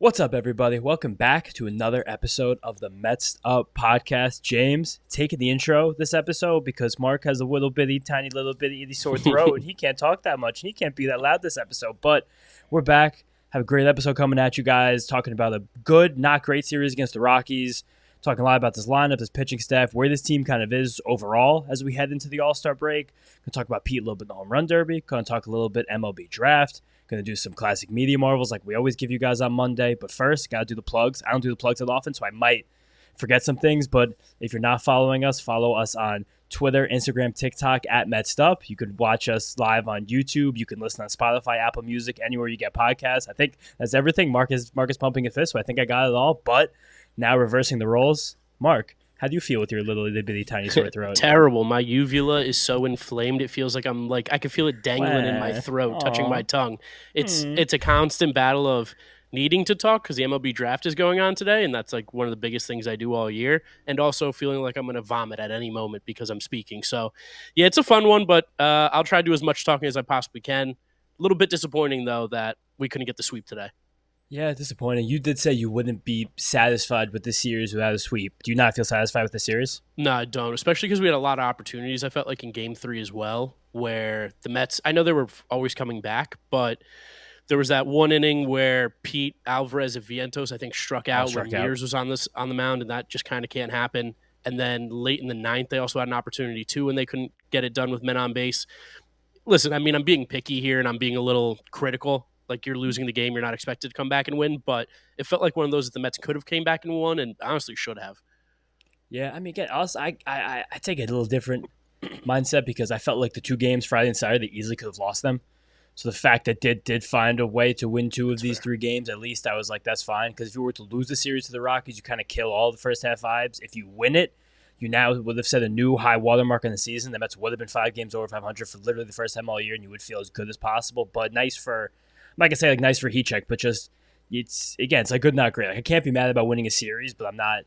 What's up, everybody? Welcome back to another episode of the Mets'd podcast. James taking the intro this episode because Mark has a tiny little bitty sore throat, and he can't talk that much, and he can't be that loud this episode. But we're back. Have a great episode coming at you guys, talking about a good, not great series against the Rockies, talking a lot about this lineup, this pitching staff, where this team kind of is overall as we head into the All-Star break. Going to talk about Pete a little bit in the Home Run Derby. Going to talk a little bit MLB Draft. Going to do some classic media marvels like we always give you guys on Monday. But first, got to do the plugs. I don't do the plugs that often, so I might forget some things. But if you're not following us, follow us on Twitter, Instagram, TikTok at Mets'd. You can watch us live on YouTube. You can listen on Spotify, Apple Music, anywhere you get podcasts. I think that's everything. Mark is pumping a fist, so I think I got it all. But now reversing the roles. Mark, how do you feel with your little bitty tiny sore throat? Terrible. My uvula is so inflamed. It feels like I can feel it dangling in my throat, touching my tongue. It's a constant battle of needing to talk because the MLB draft is going on today, and that's like one of the biggest things I do all year, and also feeling like I'm going to vomit at any moment because I'm speaking. So, yeah, it's a fun one, but I'll try to do as much talking as I possibly can. A little bit disappointing, though, that we couldn't get the sweep today. Yeah, disappointing. You did say you wouldn't be satisfied with this series without a sweep. Do you not feel satisfied with the series? No, I don't, especially because we had a lot of opportunities, I felt like, in Game 3 as well, where the Mets, I know they were always coming back, but there was that one inning where Pete Alvarez of Vientos, I think, struck out when Mears was on the mound, and that just kind of can't happen. And then late in the ninth, they also had an opportunity, too, and they couldn't get it done with men on base. Listen, I mean, I'm being picky here, and I'm being a little critical. Like, you're losing the game, you're not expected to come back and win, but it felt like one of those that the Mets could have came back and won, and honestly should have. Yeah, I mean, again, also, I take a little different mindset because I felt like the two games Friday and Saturday, they easily could have lost them. So the fact that did find a way to win two of these 3 games, at least I was like, that's fine. Because if you were to lose the series to the Rockies, you kind of kill all the first half vibes. If you win it, you now would have set a new high watermark in the season. The Mets would have been 5 games over 500 for literally the first time all year, and you would feel as good as possible. But nice for... I'm not going to say like nice for heat check, but just it's like good, not great. Like I can't be mad about winning a series, but I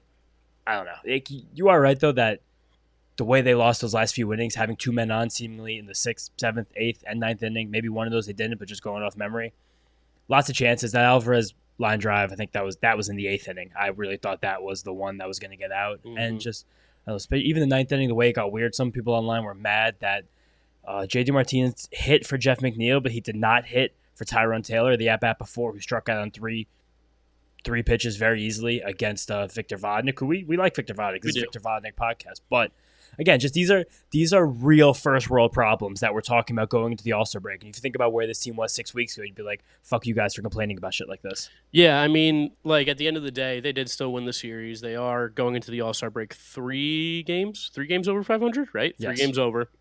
don't know. You are right, though, that the way they lost those last few innings, having 2 men on seemingly in the 6th, 7th, 8th, and 9th inning, maybe one of those they didn't, but just going off memory. Lots of chances. That Alvarez line drive, I think that was in the 8th inning. I really thought that was the one that was going to get out. Mm-hmm. And just, even the 9th inning, the way it got weird, some people online were mad that J.D. Martinez hit for Jeff McNeil, but he did not hit for Tyrone Taylor, the at-bat before, who struck out on three pitches very easily against Victor Vodnik, who we like Victor Vodnik. This is Victor Vodnik podcast. But, again, just these are real first-world problems that we're talking about going into the All-Star break. And if you think about where this team was 6 weeks ago, you'd be like, fuck you guys for complaining about shit like this. Yeah, I mean, like, at the end of the day, they did still win the series. They are going into the All-Star break 3 games over 500, right? Yes. 3 games over.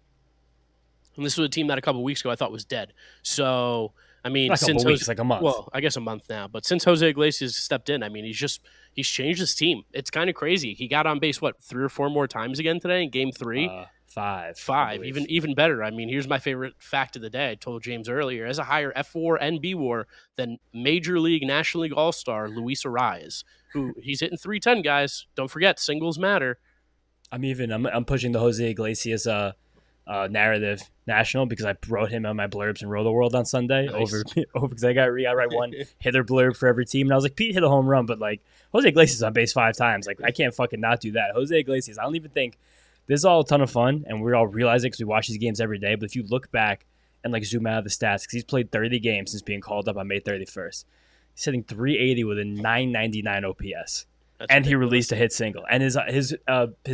And this was a team that a couple weeks ago I thought was dead. So... I mean, since weeks, like a month. Well, I guess a month now. But since José Iglesias stepped in, I mean, he's changed his team. It's kind of crazy. He got on base 3 or 4 more times again today in Game 3. 5. Even better. I mean, here's my favorite fact of the day. I told James earlier. Has a higher F4 and B-WAR than Major League National League All-Star Luis Arraez, who he's hitting 310, guys. Don't forget, singles matter. I'm pushing the José Iglesias narrative national because I wrote him on my blurbs in Roto World on Sunday. Nice. over because I write one hitter blurb for every team, and I was like, Pete hit a home run, but like José Iglesias on base 5 times, like I can't fucking not do that. José Iglesias, I don't even think this is all a ton of fun, and we all realize it because we watch these games every day. But if you look back and like zoom out of the stats, because he's played 30 games since being called up on May 31st, he's hitting 380 with a 999 OPS. And he released a hit single. And his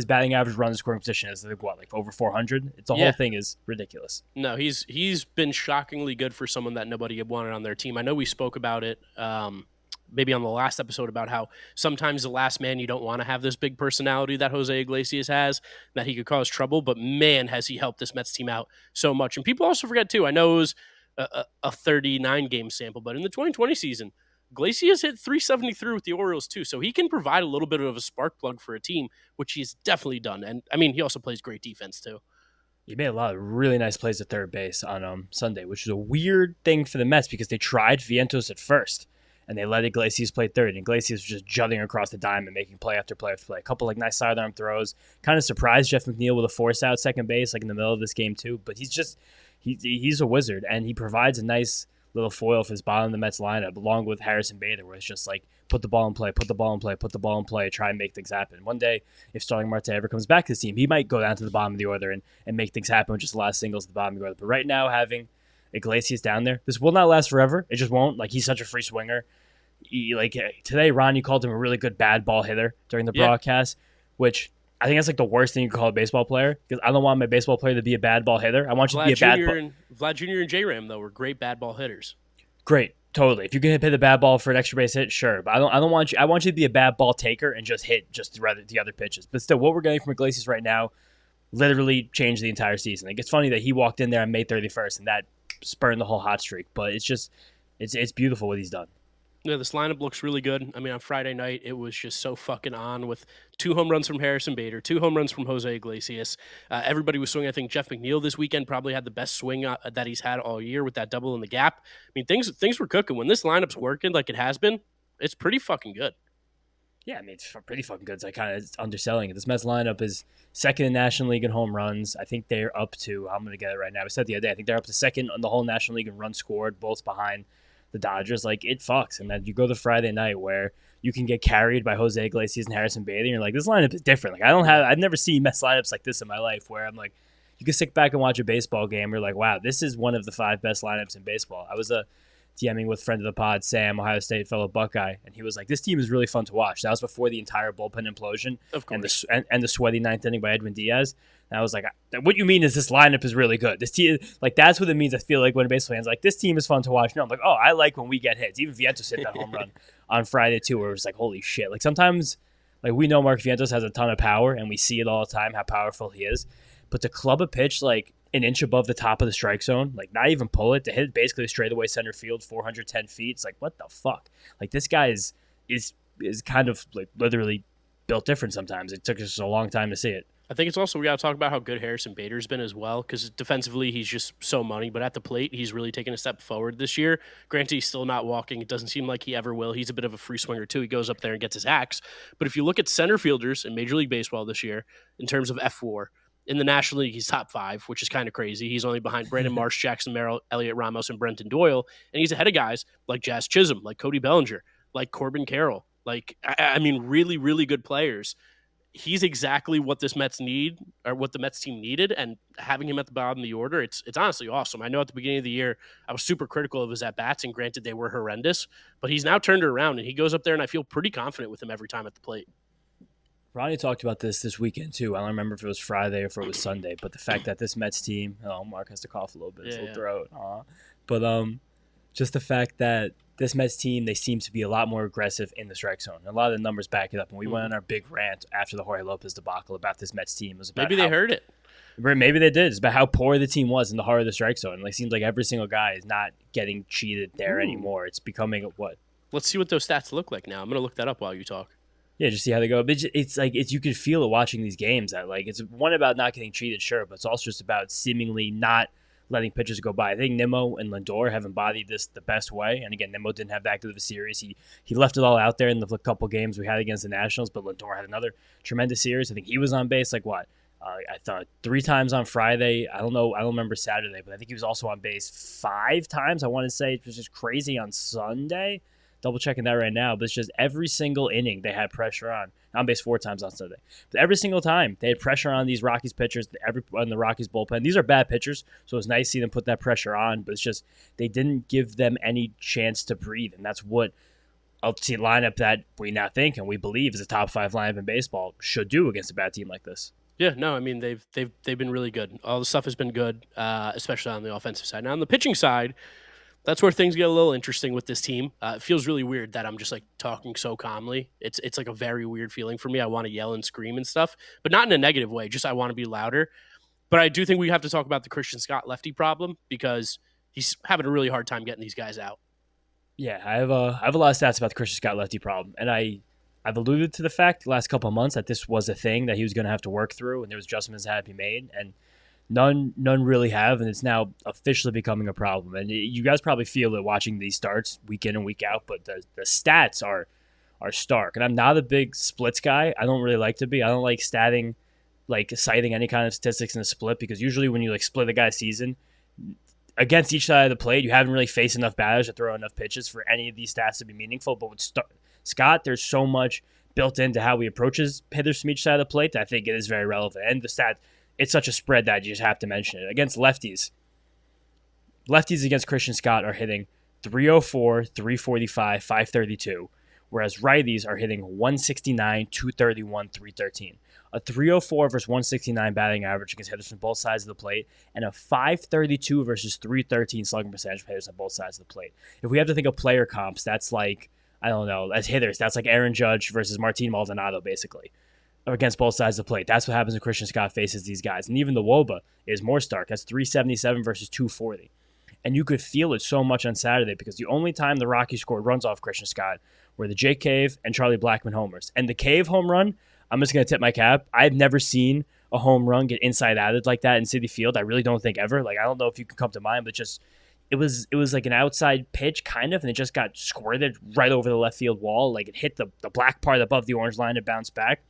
batting average run scoring position is like over 400? The whole thing is ridiculous. No, he's been shockingly good for someone that nobody had wanted on their team. I know we spoke about it maybe on the last episode about how sometimes the last man you don't want to have this big personality that José Iglesias has, that he could cause trouble. But man, has he helped this Mets team out so much. And people also forget too, I know it was a 39-game sample, but in the 2020 season, Iglesias hit 373 with the Orioles, too, so he can provide a little bit of a spark plug for a team, which he's definitely done. And, I mean, he also plays great defense, too. He made a lot of really nice plays at third base on Sunday, which is a weird thing for the Mets because they tried Vientos at first, and they let Iglesias play third. And Iglesias was just jutting across the diamond, making play after play after play. A couple like nice sidearm throws. Kind of surprised Jeff McNeil with a force-out second base like in the middle of this game, too. But he's a wizard, and he provides a nice little foil for his bottom of the Mets lineup, along with Harrison Bader, where it's just like put the ball in play, put the ball in play, put the ball in play, try and make things happen. One day, if Starling Marte ever comes back to this team, he might go down to the bottom of the order and make things happen with just a lot of singles at the bottom of the order. But right now, having Iglesias down there, this will not last forever. It just won't. Like, he's such a free swinger. Today, Ron, you called him a really good bad ball hitter during the broadcast, which I think that's like the worst thing you can call a baseball player, because I don't want my baseball player to be a bad ball hitter. I want you to be a bad ball. Vlad Jr. and J-Ram, though, were great bad ball hitters. Great, totally. If you can hit the bad ball for an extra base hit, sure. But I don't want you. I want you to be a bad ball taker and just hit the other pitches. But still, what we're getting from Iglesias right now literally changed the entire season. Like, it's funny that he walked in there on May 31st and that spurned the whole hot streak. But it's beautiful what he's done. Yeah, this lineup looks really good. I mean, on Friday night, it was just so fucking on with 2 home runs from Harrison Bader, 2 home runs from José Iglesias. Everybody was swinging. I think Jeff McNeil this weekend probably had the best swing that he's had all year with that double in the gap. I mean, things were cooking. When this lineup's working like it has been, it's pretty fucking good. Yeah, I mean, it's pretty fucking good. So I kind of underselling it. This Mets lineup is second in National League in home runs. I think they're up to, I'm going to get it right now. I said the other day, I think they're up to second on the whole National League in runs scored, both behind the Dodgers. Like, it fucks. And then you go to Friday night where you can get carried by José Iglesias and Harrison Bader, and you're like, this lineup is different. Like, I've never seen Mets lineups like this in my life, where I'm like, you can sit back and watch a baseball game. You're like, wow, this is one of the 5 best lineups in baseball. I was DMing with friend of the pod, Sam, Ohio State fellow Buckeye, and he was like, this team is really fun to watch. That was before the entire bullpen implosion and the sweaty ninth inning by Edwin Diaz. And I was like, what you mean is this lineup is really good? This team, like, that's what it means. I feel like when a baseball fan's like, this team is fun to watch. No, I'm like, oh, I like when we get hits. Even Vientos hit that home run on Friday too, where it was like, holy shit. Like, sometimes, like, we know Mark Vientos has a ton of power, and we see it all the time how powerful he is. But to club a pitch like an inch above the top of the strike zone, like, not even pull it, to hit basically straightaway center field, 410 feet. It's like, what the fuck? Like, this guy is kind of like literally built different sometimes. It took us a long time to see it. I think it's also, we got to talk about how good Harrison Bader's been as well, because defensively he's just so money, but at the plate he's really taken a step forward this year. Granted, he's still not walking. It doesn't seem like he ever will. He's a bit of a free swinger too. He goes up there and gets his axe. But if you look at center fielders in Major League Baseball this year, in terms of F4, in the National League, he's top 5, which is kind of crazy. He's only behind Brandon Marsh, Jackson Merrill, Elliot Ramos, and Brenton Doyle. And he's ahead of guys like Jazz Chisholm, like Cody Bellinger, like Corbin Carroll. Like, I mean, really, really good players. He's exactly what this Mets need, or what the Mets team needed, and having him at the bottom of the order, it's honestly awesome. I know at the beginning of the year, I was super critical of his at-bats, and granted they were horrendous, but he's now turned it around, and he goes up there, and I feel pretty confident with him every time at the plate. Ronnie talked about this weekend, too. I don't remember if it was Friday or if it was Sunday, but the fact that this Mets team, Mark has to cough a little bit, his little throat. But just the fact that this Mets team, they seem to be a lot more aggressive in the strike zone. A lot of the numbers back it up. And we went on our big rant after the Jorge Lopez debacle about this Mets team. It was about Maybe they heard it. Maybe they did. It's about how poor the team was in the heart of the strike zone. It seems like every single guy is not getting cheated there anymore. It's becoming what? Let's see what those stats look like now. I'm going to look that up while you talk. Yeah, just see how they go. But it's like, you could feel it watching these games. That, like, it's one about not getting cheated, sure, but it's also just about seemingly not letting pitchers go by. I think Nimmo and Lindor have embodied this the best way. And again, Nimmo didn't have that good of a series. He left it all out there in the couple games we had against the Nationals, but Lindor had another tremendous series. I think he was on base I thought 3 times on Friday. I don't remember Saturday, but I think he was also on base 5 times. I want to say it was just crazy on Sunday. Double checking that right now, but it's just every single inning they had pressure on base 4 times on Sunday. But every single time they had pressure on these Rockies pitchers, on the Rockies bullpen. These are bad pitchers, so it's nice to see them put that pressure on, but it's just they didn't give them any chance to breathe, and that's what a lineup that we now think and we believe is a top 5 lineup in baseball should do against a bad team like this. Yeah, no, I mean they've been really good. All the stuff has been good, especially on the offensive side. Now on the pitching side, that's where things get a little interesting with this team. It feels really weird that I'm just like talking so calmly. It's like a very weird feeling for me. I want to yell and scream and stuff, but not in a negative way. Just I want to be louder. But I do think we have to talk about the Christian Scott lefty problem because he's having a really hard time getting these guys out. Yeah, I have a lot of stats about the Christian Scott lefty problem, and I've alluded to the fact the last couple of months that this was a thing that he was going to have to work through, and there was adjustments that had to be made, and none really have, and it's now officially becoming a problem. And you guys probably feel it watching these starts week in and week out, but the stats are stark. And I'm not a big splits guy. I don't really like to be. I don't like citing any kind of statistics in a split, because usually when you like split a guy's season, against each side of the plate, you haven't really faced enough batters to throw enough pitches for any of these stats to be meaningful. But with Scott, there's so much built into how he approaches hitters from each side of the plate that I think it is very relevant. And the stat, it's such a spread that you just have to mention it. Against lefties against Christian Scott are hitting 304, 345, 532, whereas righties are hitting 169, 231, 313. A 304 versus 169 batting average against hitters from both sides of the plate, and a 532 versus 313 slugging percentage for hitters on both sides of the plate. If we have to think of player comps, that's like, I don't know, as hitters, that's like Aaron Judge versus Martin Maldonado, basically, against both sides of the plate. That's what happens when Christian Scott faces these guys. And even the WOBA is more stark. That's 377 versus 240. And you could feel it so much on Saturday because the only time the Rockies scored runs off Christian Scott were the Jake Cave and Charlie Blackmon homers. And the Cave home run, I'm just going to tip my cap. I've never seen a home run get inside outed like that in Citi Field. I really don't think ever. Like, I don't know if you can come to mind, but just it was like an outside pitch kind of, and it just got squirted right over the left field wall. Like, it hit the black part above the orange line and bounced back.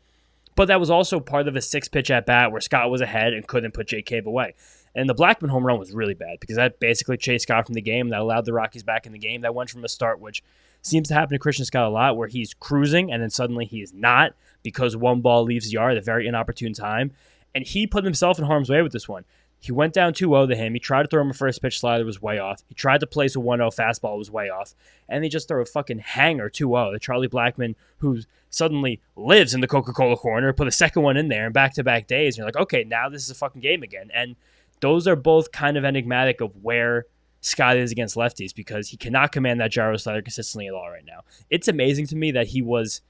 But that was also part of a 6-pitch at-bat where Scott was ahead and couldn't put Jake Cave away. And the Blackmon home run was really bad because that basically chased Scott from the game. That allowed the Rockies back in the game. That went from a start, which seems to happen to Christian Scott a lot, where he's cruising and then suddenly he's not because one ball leaves the yard at a very inopportune time. And he put himself in harm's way with this one. He went down 2-0 to him. He tried to throw him a first pitch slider, was way off. He tried to place a 1-0 fastball, was way off. And they just throw a fucking hanger 2-0 to Charlie Blackmon, who suddenly lives in the Coca-Cola corner, put a second one in there in back-to-back days. And you're like, okay, now this is a fucking game again. And those are both kind of enigmatic of where Scott is against lefties because he cannot command that gyro slider consistently at all right now. It's amazing to me that he was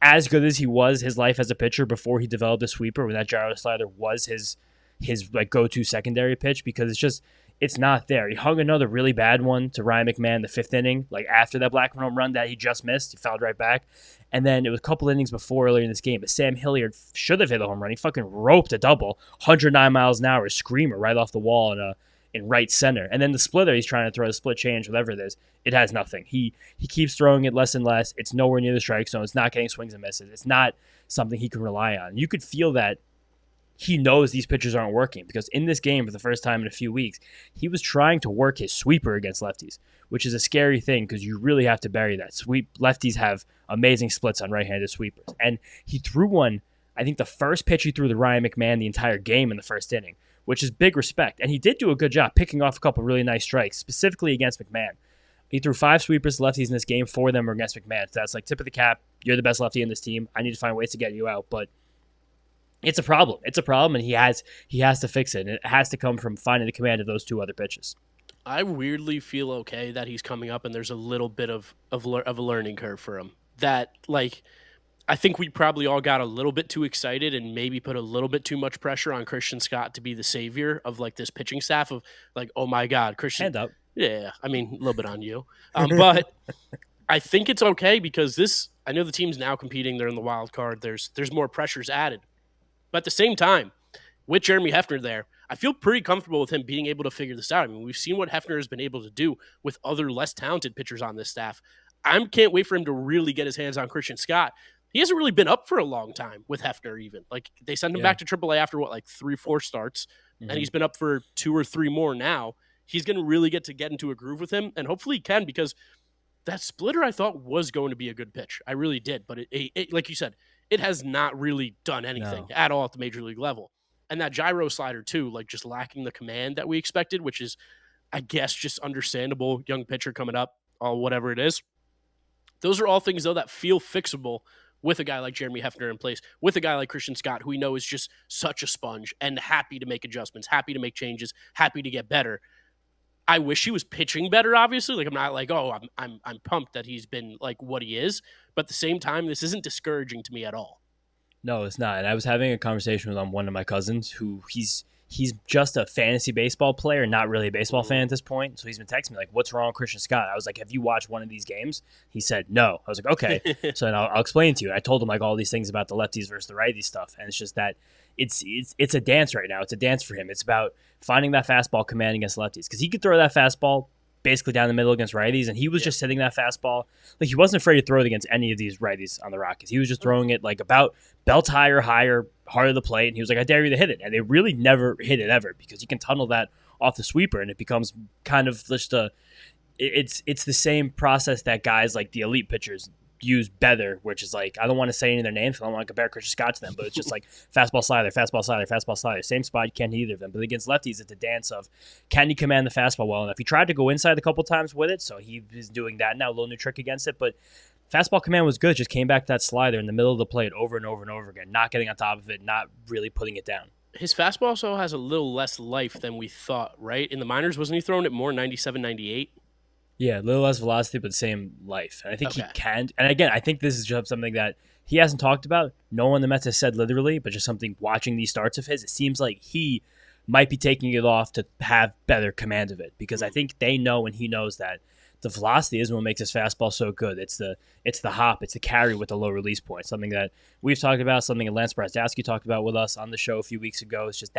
as good as he was his life as a pitcher before he developed a sweeper when that gyro slider was his like go-to secondary pitch because it's not there. He hung another really bad one to Ryan McMahon the 5th inning, like after that Blackmon home run that he just missed. He fouled right back. And then it was a couple innings before earlier in this game, but Sam Hilliard should have hit a home run. He fucking roped a double, 109 miles an hour, screamer right off the wall in right center. And then the splitter, he's trying to throw the split change, whatever it is, it has nothing. He keeps throwing it less and less. It's nowhere near the strike zone. It's not getting swings and misses. It's not something he can rely on. You could feel that he knows these pitchers aren't working because in this game for the first time in a few weeks, he was trying to work his sweeper against lefties, which is a scary thing because you really have to bury that. Lefties have amazing splits on right-handed sweepers. And he threw one, I think the first pitch he threw to Ryan McMahon the entire game in the first inning, which is big respect. And he did do a good job picking off a couple really nice strikes, specifically against McMahon. He threw 5 sweepers to lefties in this game. 4 of them were against McMahon. So that's like tip of the cap. You're the best lefty in this team. I need to find ways to get you out. But it's a problem. It's a problem, and he has to fix it. And it has to come from finding the command of those 2 other pitches. I weirdly feel okay that he's coming up, and there's a little bit of a learning curve for him. That, like, I think we probably all got a little bit too excited and maybe put a little bit too much pressure on Christian Scott to be the savior of, like, this pitching staff of, like, oh, my God, Christian. Hand up. Yeah, I mean, a little bit on you. But I think it's okay because I know the team's now competing. They're in the wild card. There's more pressures added. But at the same time, with Jeremy Hefner there, I feel pretty comfortable with him being able to figure this out. I mean, we've seen what Hefner has been able to do with other less talented pitchers on this staff. I can't wait for him to really get his hands on Christian Scott. He hasn't really been up for a long time with Hefner even. Like, they sent him back to AAA after, 3-4 starts, and he's been up for 2 or 3 more now. He's going to really get into a groove with him, and hopefully he can because that splitter I thought was going to be a good pitch. I really did, but it like you said, it has not really done anything at all at the major league level. And that gyro slider, too, like just lacking the command that we expected, which is, I guess, just understandable. Young pitcher coming up, or whatever it is. Those are all things, though, that feel fixable with a guy like Jeremy Hefner in place, with a guy like Christian Scott, who we know is just such a sponge and happy to make adjustments, happy to make changes, happy to get better. I wish he was pitching better, obviously. Like, I'm not like, oh, I'm pumped that he's been like what he is. But at the same time, this isn't discouraging to me at all. No, it's not. And I was having a conversation with one of my cousins who he's just a fantasy baseball player, not really a baseball fan at this point. So he's been texting me like, what's wrong with Christian Scott? I was like, have you watched one of these games? He said, no. I was like, okay. So then I'll explain to you. I told him like all these things about the lefties versus the righties stuff. And it's just that it's a dance right now. It's a dance for him. It's about finding that fastball command against lefties because he could throw that fastball basically down the middle against righties, and he was just hitting that fastball. Like, he wasn't afraid to throw it against any of these righties on the Rockies. He was just throwing it like about belt higher, higher, heart of the plate, and he was like, I dare you to hit it. And they really never hit it ever because you can tunnel that off the sweeper, and it becomes kind of just it's the same process that guys like the elite pitchers use better, which is like, I don't want to say any of their names, I don't want to compare Christian Scott to them, but it's just like fastball, slider, fastball, slider, fastball, slider. Same spot, you can't hit either of them. But against lefties, it's a dance of, can you command the fastball well enough? He tried to go inside a couple times with it, so he is doing that now, a little new trick against it, but fastball command was good. Just came back to that slider in the middle of the plate over and over and over again, not getting on top of it, not really putting it down. His fastball also has a little less life than we thought, right? In the minors, wasn't he throwing it more 97, 98? Yeah, a little less velocity, but the same life. And I think he can. And again, I think this is just something that he hasn't talked about. No one in the Mets has said literally, but just something watching these starts of his, it seems like he might be taking it off to have better command of it, because I think they know, and he knows, that the velocity is what makes his fastball so good. It's the hop, it's the carry with the low release point. Something that we've talked about, something that Lance Brasdowski talked about with us on the show a few weeks ago. It's just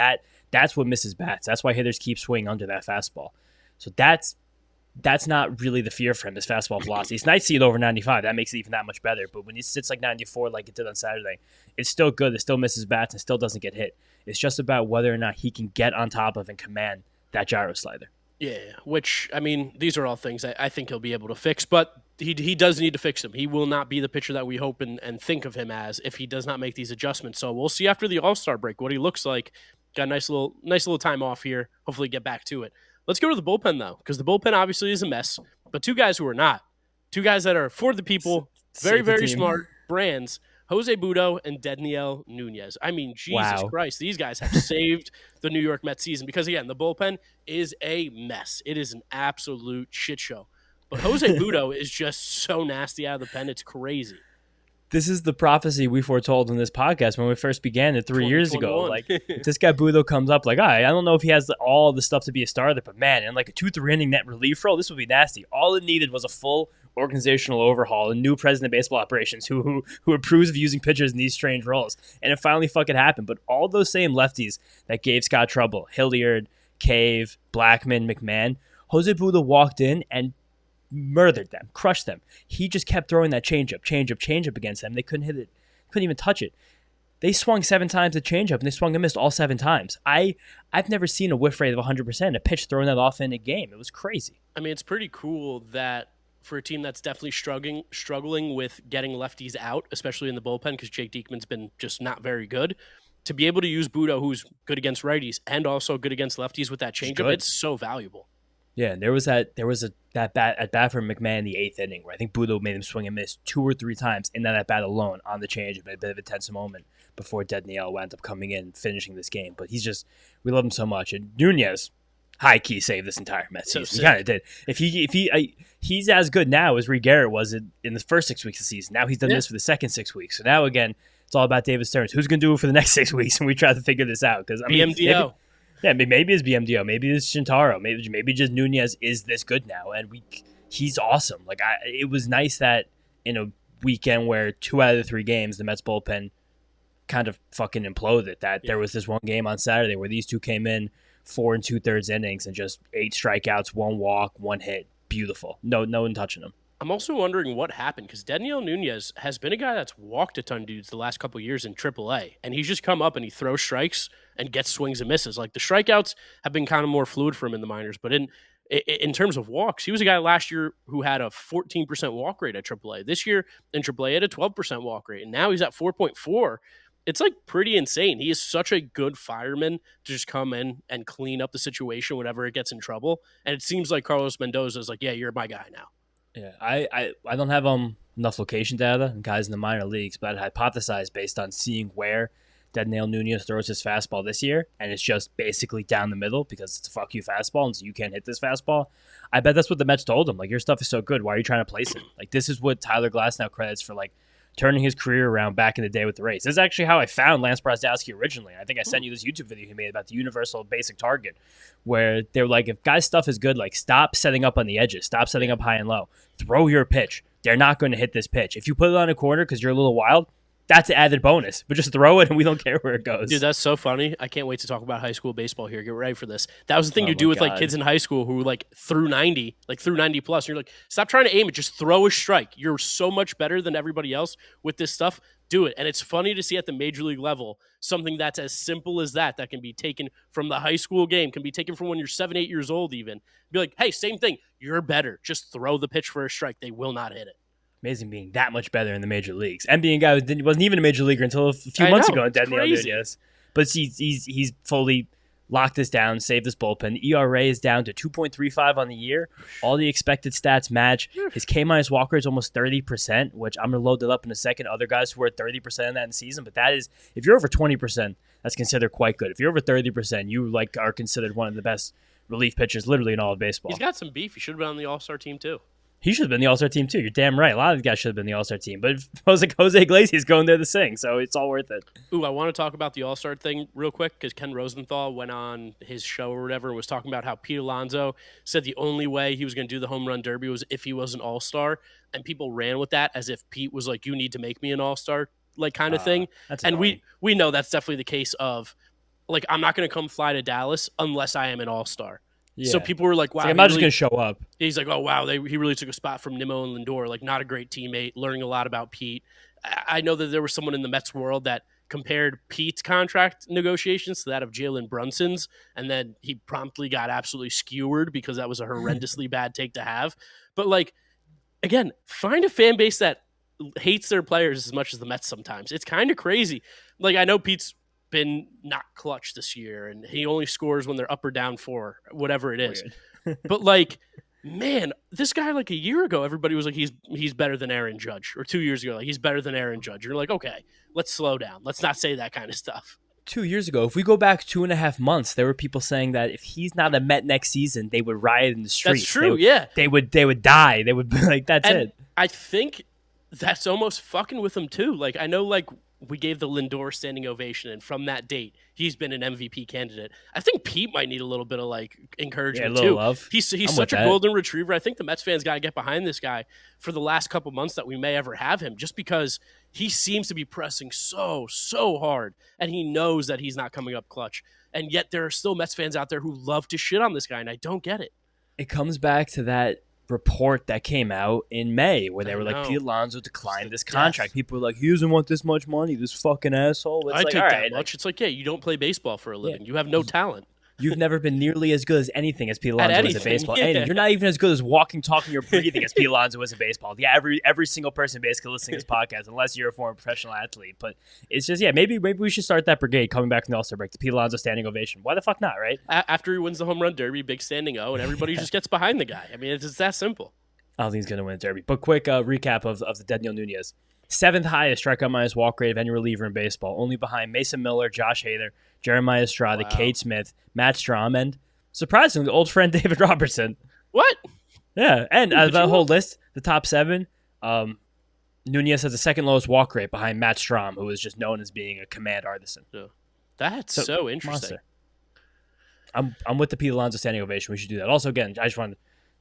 that's what misses bats. That's why hitters keep swinging under that fastball. So that's not really the fear for him, his fastball velocity. It's nice to see it over 95. That makes it even that much better. But when it sits like 94 like it did on Saturday, it's still good. It still misses bats and still doesn't get hit. It's just about whether or not he can get on top of and command that gyro slider. Yeah, which, I mean, these are all things I think he'll be able to fix, but he does need to fix them. He will not be the pitcher that we hope and think of him as if he does not make these adjustments. So we'll see after the All-Star break what he looks like. Got a nice little time off here. Hopefully get back to it. Let's go to the bullpen, though, because the bullpen obviously is a mess, but two guys who are not. Two guys that are for the people, very, very smart brands, José Butto and Dedniel Núñez. I mean, Jesus Christ, these guys have saved the New York Mets season because, again, the bullpen is a mess. It is an absolute shit show. But José Butto is just so nasty out of the pen. It's crazy. This is the prophecy we foretold in this podcast when we first began it 3 years ago. Like, this guy Butto comes up like, I don't know if he has all the stuff to be a starter, but man, in like a 2-3 inning net relief role, this would be nasty. All it needed was a full organizational overhaul, a new president of baseball operations who approves of using pitchers in these strange roles. And it finally fucking happened. But all those same lefties that gave Scott trouble, Hilliard, Cave, Blackman, McMahon, José Butto walked in and murdered them, crushed them. He just kept throwing that changeup against them. They couldn't hit it, couldn't even touch it. They swung 7 times the changeup, and they swung and missed all 7 times. I've never seen a whiff rate of 100%, a pitch throwing that off in a game. It was crazy. I mean, it's pretty cool that for a team that's definitely struggling with getting lefties out, especially in the bullpen, because Jake Diekman's been just not very good, to be able to use Butto, who's good against righties and also good against lefties with that changeup, it's so valuable. Yeah, there was that bat at bat from McMahon in the 8th inning where I think Butto made him swing and miss 2 or 3 times in that at bat alone on the change. A bit of a tense moment before Dedniel wound up coming in finishing this game. But we love him so much. And Núñez, high key, saved this entire Mets season. He kind of did. He's as good now as Reed Garrett was in the first 6 weeks of the season. Now he's done this for the second 6 weeks. So now again, it's all about David Stearns. Who's going to do it for the next 6 weeks? And we try to figure this out because BMDO. Maybe it's BMDO, maybe it's Shintaro, maybe just Núñez is this good now, and he's awesome. Like it was nice that in a weekend where 2 out of the 3 games the Mets bullpen kind of fucking imploded. There was this one game on Saturday where these two came in 4 2/3 innings and just 8 strikeouts, 1 walk, 1 hit. Beautiful. No one touching them. I'm also wondering what happened because Dedniel Núñez has been a guy that's walked a ton of dudes the last couple of years in AAA, and he's just come up and he throws strikes and gets swings and misses. Like the strikeouts have been kind of more fluid for him in the minors, but in terms of walks, he was a guy last year who had a 14% walk rate at AAA. This year in AAA, he had a 12% walk rate, and now he's at 4.4. It's like pretty insane. He is such a good fireman to just come in and clean up the situation whenever it gets in trouble. And it seems like Carlos Mendoza is like, yeah, you're my guy now. Yeah, I don't have enough location data and guys in the minor leagues, but I hypothesize based on seeing where Dedniel Núñez throws his fastball this year, and it's just basically down the middle because it's a fuck you fastball, and so you can't hit this fastball. I bet that's what the Mets told him. Like, your stuff is so good, why are you trying to place it? Like, this is what Tyler Glasnow credits for, like, turning his career around back in the day with the Rays. This is actually how I found Lance Brasdowski originally. I think I sent you this YouTube video he made about the universal basic target, where they're like, if guys' stuff is good, like, stop setting up on the edges, stop setting up high and low, throw your pitch. They're not going to hit this pitch. If you put it on a corner because you're a little wild, That's an added bonus. But just throw it and we don't care where it goes. Dude, that's so funny. I can't wait to talk about high school baseball here. Get ready for this. That was the thing Oh you do my with like God. kids in high school who like through 90 plus. And you're like, stop trying to aim it. Just throw a strike. You're so much better than everybody else with this stuff. Do it. And it's funny to see at the major league level something that's as simple as that can be taken from the high school game, can be taken from when you're 7, 8 years old even. Be like, hey, same thing. You're better. Just throw the pitch for a strike. They will not hit it. Amazing being that much better in the major leagues. And being a guy who wasn't even a major leaguer until a few months ago in Dedniel, Núñez. But he's fully locked this down, saved this bullpen. ERA is down to 2.35 on the year. All the expected stats match. His K- walker is almost 30%, which I'm going to load that up in a second. Other guys who are at 30% of that in the season. But that is, if you're over 20%, that's considered quite good. If you're over 30%, you are considered one of the best relief pitchers literally in all of baseball. He's got some beef. He should have been on the All-Star team too. He should have been the All-Star team, too. You're damn right. A lot of the guys should have been the All-Star team. But it was like Jose Iglesias going there to sing, so it's all worth it. Ooh, I want to talk about the All-Star thing real quick because Ken Rosenthal went on his show or whatever and was talking about how Pete Alonso said the only way he was going to do the home run derby was if he was an All-Star. And people ran with that as if Pete was like, you need to make me an All-Star, like kind of thing. And we know that's definitely the case of, like, I'm not going to come fly to Dallas unless I am an All-Star. Yeah. So people were like, wow. I'm not just going to show up. He's like, oh, wow, he really took a spot from Nimmo and Lindor. Like, not a great teammate, learning a lot about Pete. I know that there was someone in the Mets world that compared Pete's contract negotiations to that of Jalen Brunson's, and then he promptly got absolutely skewered because that was a horrendously bad take to have. But, like, again, find a fan base that hates their players as much as the Mets sometimes. It's kind of crazy. Like, I know Pete's been not clutch this year and he only scores when they're up or down 4, whatever it is. But like, man, this guy like a year ago, everybody was like, he's better than Aaron Judge, or 2 years ago, like he's better than Aaron Judge. You're like, okay, let's slow down. Let's not say that kind of stuff. 2 years ago, if we go back 2.5 months, there were people saying that if he's not a Met next season, they would riot in the streets. That's true. Yeah. They would die. They would be like, that's it. I think that's almost fucking with him too. Like, I know like, we gave the Lindor standing ovation, and from that date, he's been an MVP candidate. I think Pete might need a little bit of like encouragement too. Love. He's such a golden retriever. I think the Mets fans got to get behind this guy for the last couple months that we may ever have him, just because he seems to be pressing so hard, and he knows that he's not coming up clutch. And yet there are still Mets fans out there who love to shit on this guy, and I don't get it. It comes back to that report that came out in May where they were like, Pete Alonso declined this contract. People were like, he doesn't want this much money, this fucking asshole. It's I like, take all that right, much. It's like, yeah, you don't play baseball for a living. Yeah. You have no talent. You've never been nearly as good as anything as Pete Alonso is at baseball. Yeah. And you're not even as good as walking, talking, or breathing as Pete Alonso is at baseball. Yeah, every single person basically listening to this podcast, unless you're a former professional athlete. But it's just, yeah, maybe we should start that brigade coming back from the All-Star break. The Pete Alonso standing ovation. Why the fuck not, right? After he wins the home run derby, big standing O, and everybody just gets behind the guy. I mean, it's that simple. I don't think he's going to win a derby. But quick recap of the Dedniel Núñez. 7th highest strikeout minus walk rate of any reliever in baseball, only behind Mason Miller, Josh Hader, Jeremiah Estrada, Cade Smith, Matt Strom, and surprisingly, old friend David Robertson. What? Yeah, and out of that whole list, the top 7, Núñez has the second lowest walk rate behind Matt Strom, who is just known as being a command artisan. Yeah. That's so interesting. Monster. I'm with the Pete Alonso standing ovation. We should do that. Also, again, I just want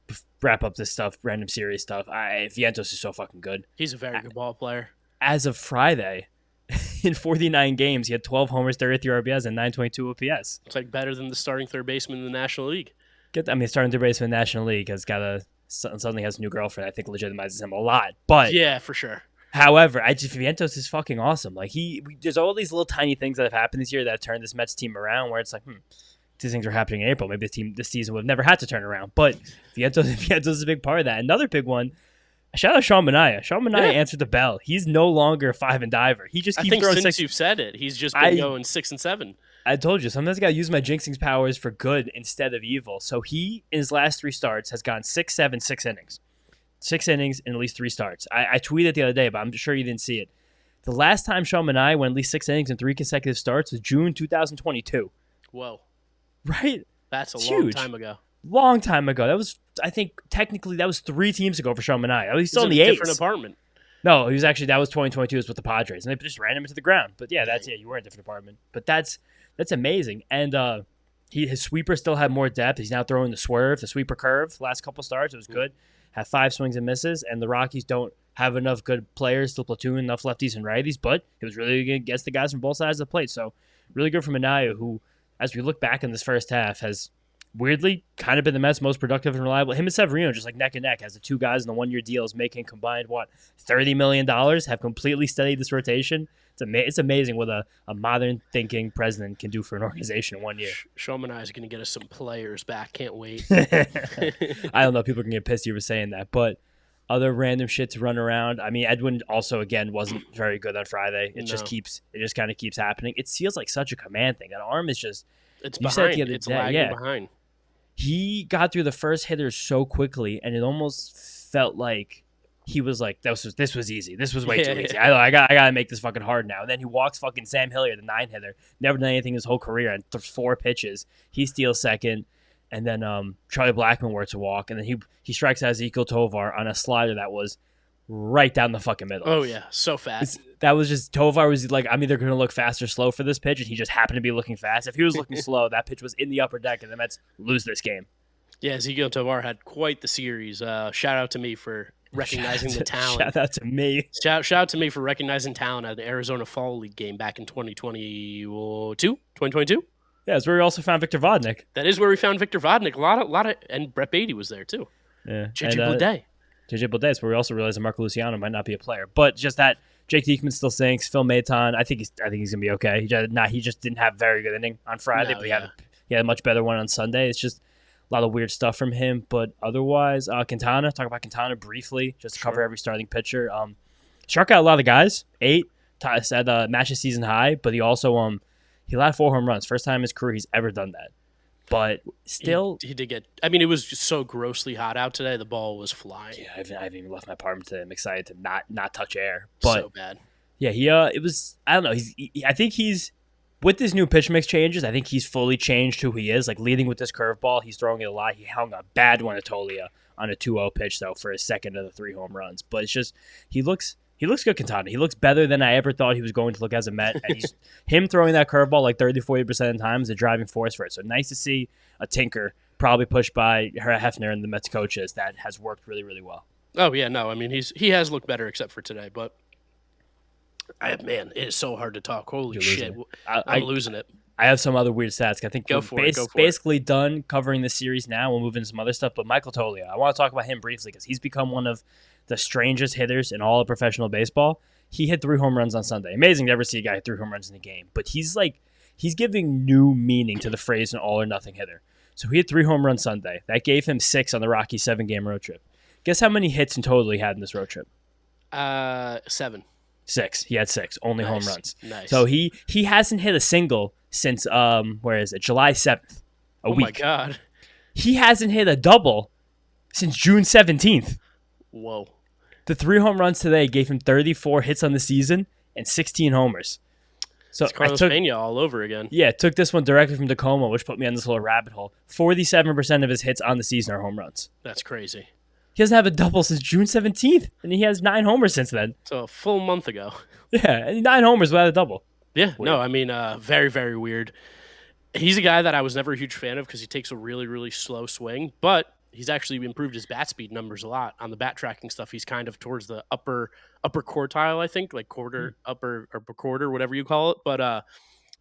to wrap up this stuff, random serious stuff. Vientos is so fucking good. He's a very good ball player. As of Friday, in 49 games, he had 12 homers, 33 RBIs, and 922 OPS. It's like better than the starting third baseman in the National League. Starting third baseman in the National League suddenly has a new girlfriend. I think legitimizes him a lot. But yeah, for sure. However, Vientos is fucking awesome. Like there's all these little tiny things that have happened this year that have turned this Mets team around. Where it's like, these things were happening in April. Maybe this season would have never had to turn around. But Vientos is a big part of that. Another big one. Shout out Sean Manaea. Sean Manaea answered the bell. He's no longer a 5 and diver. He just keeps throwing since you've said it, he's just been going 6 and 7. I told you, sometimes I got to use my jinxing powers for good instead of evil. So he, in his last 3 starts, has gone 6-7, 6 innings. 6 innings in at least 3 starts. I tweeted the other day, but I'm sure you didn't see it. The last time Sean Manaea went at least 6 innings in 3 consecutive starts was June 2022. Whoa. Right? That's a long time ago. Long time ago. That was, I think, technically, that was 3 teams ago for Sean Manaea. He's still in the A's. Different apartment. No, he was actually, that was 2022. It was with the Padres. And they just ran him into the ground. But yeah, you were in a different apartment. But that's amazing. And his sweeper still had more depth. He's now throwing the swerve, the sweeper curve. The last couple starts, it was good. Had 5 swings and misses. And the Rockies don't have enough good players to platoon enough lefties and righties, but it was really good against the guys from both sides of the plate. So really good for Minaya, who, as we look back in this first half, has weirdly kind of been the Mets' most productive and reliable. Him and Severino just like neck and neck as the two guys in the 1-year deals making combined, $30 million, have completely studied this rotation. It's amazing what a modern thinking president can do for an organization in 1 year. Sean and I is going to get us some players back. Can't wait. I don't know. People can get pissed you were saying that, but other random shit to run around. I mean, Edwin also, again, wasn't very good on Friday. It just kind of keeps happening. It feels like such a command thing. That arm is just, it's behind. It's lagging behind. He got through the first hitters so quickly, and it almost felt like he was like, this was easy. This was way too easy. I gotta make this fucking hard now. And then he walks fucking Sam Hilliard, the 9-hitter. Never done anything his whole career. And 4 pitches. He steals second. And then Charlie Blackmon were to walk. And then he strikes out Ezekiel Tovar on a slider that was right down the fucking middle. Oh, yeah. So fast. That was just, Tovar was like, I'm either going to look fast or slow for this pitch, and he just happened to be looking fast. If he was looking slow, that pitch was in the upper deck, and the Mets lose this game. Yeah, Ezekiel Tovar had quite the series. Shout out to me for recognizing the talent. Shout out to me. Shout out to me for recognizing talent at the Arizona Fall League game back in 2022? Yeah, that's where we also found Victor Vodnik. That is where we found Victor Vodnik. A lot of, and Brett Beatty was there, too. Yeah. JJ Bleday. JJ Bleday is where we also realized that Marco Luciano might not be a player. But just that Jake Diekman still sinks. Phil Maton, I think he's gonna be okay. He just didn't have a very good inning on Friday, but he had a much better one on Sunday. It's just a lot of weird stuff from him. But otherwise, Quintana, talk about Quintana briefly, just to cover every starting pitcher. Struck out a lot of guys. 8 said matches season high, but he also he allowed 4 home runs. First time in his career he's ever done that. But still, he did get. I mean, it was just so grossly hot out today. The ball was flying. Yeah, I haven't even left my apartment today. I'm excited to not touch air. But so bad. Yeah, it was. I don't know. I think he's with his new pitch mix changes. I think he's fully changed who he is. Like leading with this curveball, he's throwing it a lot. He hung a bad one to Tolia on a 2-0 pitch though for his second of the 3 home runs. But it's just he looks good, Quintana. He looks better than I ever thought he was going to look as a Met. And him throwing that curveball like 30-40% of the time is a driving force for it. So nice to see a tinker, probably pushed by Hefner and the Mets coaches, that has worked really, really well. Oh, yeah, no. I mean, he has looked better except for today. But, man, it is so hard to talk. Holy shit. I'm losing it. I have some other weird stats. I think we're basically done covering this series now. We'll move into some other stuff. But Michael Toglia, I want to talk about him briefly because he's become one of the strangest hitters in all of professional baseball. He hit 3 home runs on Sunday. Amazing to ever see a guy hit 3 home runs in a game. But he's giving new meaning to the phrase an all or nothing hitter. So he hit 3 home runs Sunday. That gave him 6 on the Rockies 7-game road trip. Guess how many hits in total he had in this road trip? 7. 6. He had 6. Only home runs. Nice. So he hasn't hit a single since July 7th. A week. Oh my God. He hasn't hit a double since June 17th. Whoa. The 3 home runs today gave him 34 hits on the season and 16 homers. So it's Carlos Pena all over again. Yeah, took this one directly from Tacoma, which put me on this little rabbit hole. 47% of his hits on the season are home runs. That's crazy. He doesn't have a double since June 17th, and he has 9 homers since then. So a full month ago. Yeah, and 9 homers without a double. Yeah, weird. No, I mean, very, very weird. He's a guy that I was never a huge fan of because he takes a really, really slow swing, but he's actually improved his bat speed numbers a lot. On the bat tracking stuff, he's kind of towards the upper quartile, I think, like upper quarter, whatever you call it. But I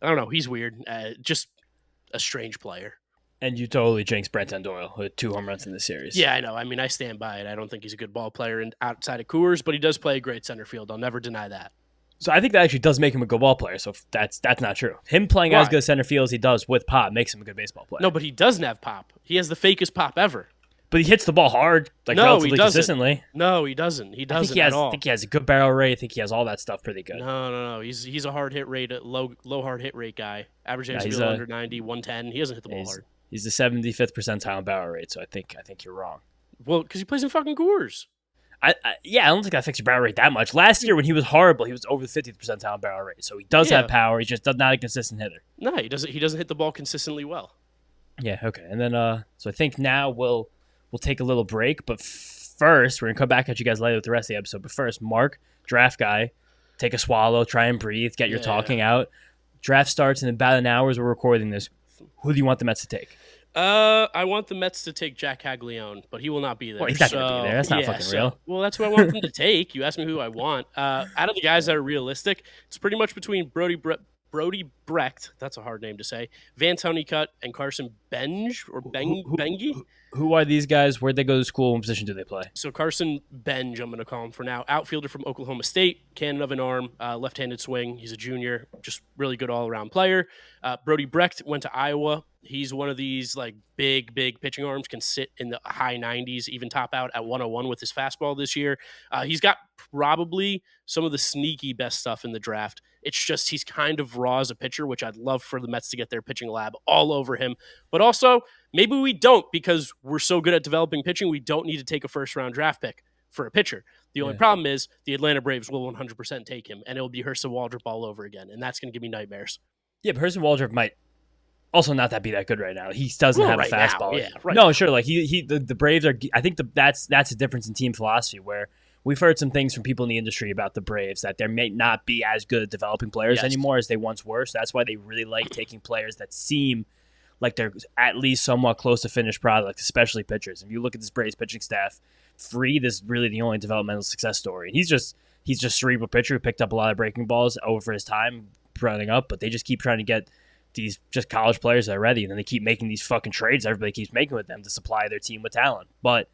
don't know. He's weird. Just a strange player. And you totally jinxed Brenton Doyle with 2 home runs in the series. Yeah, I know. I mean, I stand by it. I don't think he's a good ball player outside of Coors, but he does play a great center field. I'll never deny that. So I think that actually does make him a good ball player. So that's not true. Him playing as good center field as he does with pop makes him a good baseball player. No, but he doesn't have pop. He has the fakest pop ever. But he hits the ball hard, relatively consistently. No, he doesn't. He doesn't at all. I think he has a good barrel rate. I think he has all that stuff pretty good. No. He's a hard hit rate, low hard hit rate guy. Average field under 90, 110. He doesn't hit the ball hard. He's the 75th percentile barrel rate, so I think you're wrong. Well, because he plays in fucking Coors. I don't think that affects your barrel rate that much. Last year when he was horrible, he was over the 50th percentile barrel rate. So he does have power. He's just not a consistent hitter. No, he doesn't hit the ball consistently well. Yeah, okay. And then so I think now we'll take a little break, but first we're gonna come back at you guys later with the rest of the episode. But first, Mark, draft guy, take a swallow, try and breathe, get your talking out. Draft starts in about an hour as we're recording this. Who do you want the Mets to take? I want the Mets to take Jack Caglione, but he will not be there. Well, he's not going to be there. That's not fucking real. Well, that's who I want them to take. You asked me who I want. Out of the guys that are realistic, it's pretty much between Brody Brecht, that's a hard name to say, Van Honeycutt, and Carson Benge or Benge. Who are these guys? Where'd they go to school? What position do they play? So Carson Benge, I'm going to call him for now. Outfielder from Oklahoma State, cannon of an arm, left-handed swing. He's a junior, just really good all-around player. Brody Brecht went to Iowa. He's one of these like big pitching arms, can sit in the high 90s, even top out at 101 with his fastball this year. He's got probably some of the sneaky best stuff in the draft. It's just he's kind of raw as a pitcher, which I'd love for the Mets to get their pitching lab all over him. But also, maybe we don't, because we're so good at developing pitching, we don't need to take a first-round draft pick for a pitcher. The only problem is the Atlanta Braves will 100% take him, and it'll be Hurston Waldrop all over again, and that's going to give me nightmares. Yeah, but Hurston Waldrop might also not be that good right now. He doesn't have a fastball. Now, yeah, right no, sure. Like the Braves are. I think that's a difference in team philosophy where we've heard some things from people in the industry about the Braves that they may not be as good at developing players anymore as they once were. So that's why they really like taking players that seem like they're at least somewhat close to finished products, especially pitchers. If you look at this Braves pitching staff, Fried is really the only developmental success story. He's just cerebral pitcher who picked up a lot of breaking balls over his time running up, but they just keep trying to get these just college players that are ready, and then they keep making these fucking trades everybody keeps making with them to supply their team with talent. But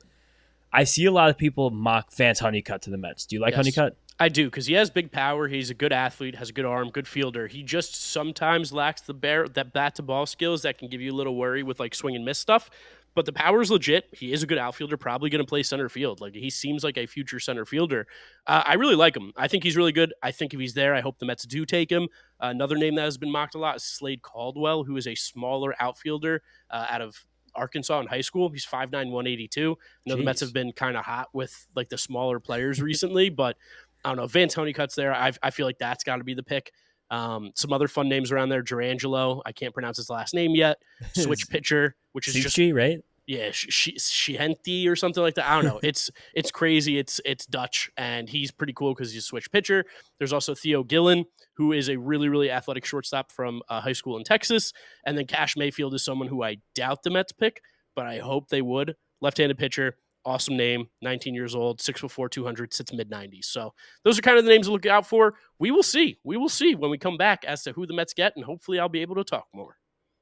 I see a lot of people mock Vance Honeycutt to the Mets. Do you like Honeycutt? I do, because he has big power. He's a good athlete, has a good arm, good fielder. He just sometimes lacks that bat-to-ball skills that can give you a little worry with like swing and miss stuff. But the power is legit. He is a good outfielder, probably going to play center field. Like, he seems like a future center fielder. I really like him. I think he's really good. I think if he's there, I hope the Mets do take him. Another name that has been mocked a lot is Slade Caldwell, who is a smaller outfielder out of Arkansas in high school. He's 5'9", 182. I know the Mets have been kind of hot with like the smaller players recently, but I don't know. Vance Honeycutt's there. I feel like that's got to be the pick. Some other fun names around there. Durangelo. I can't pronounce his last name yet. Switch pitcher, which is Santucci, just right? Yeah, Shihenti or something like that. I don't know. It's crazy. It's Dutch, and he's pretty cool because he's a switch pitcher. There's also Theo Gillen, who is a really, really athletic shortstop from high school in Texas. And then Cash Mayfield is someone who I doubt the Mets pick, but I hope they would. Left-handed pitcher, awesome name, 19 years old, 6'4", 200, sits mid-90s. So those are kind of the names to look out for. We will see. We will see when we come back as to who the Mets get, and hopefully I'll be able to talk more.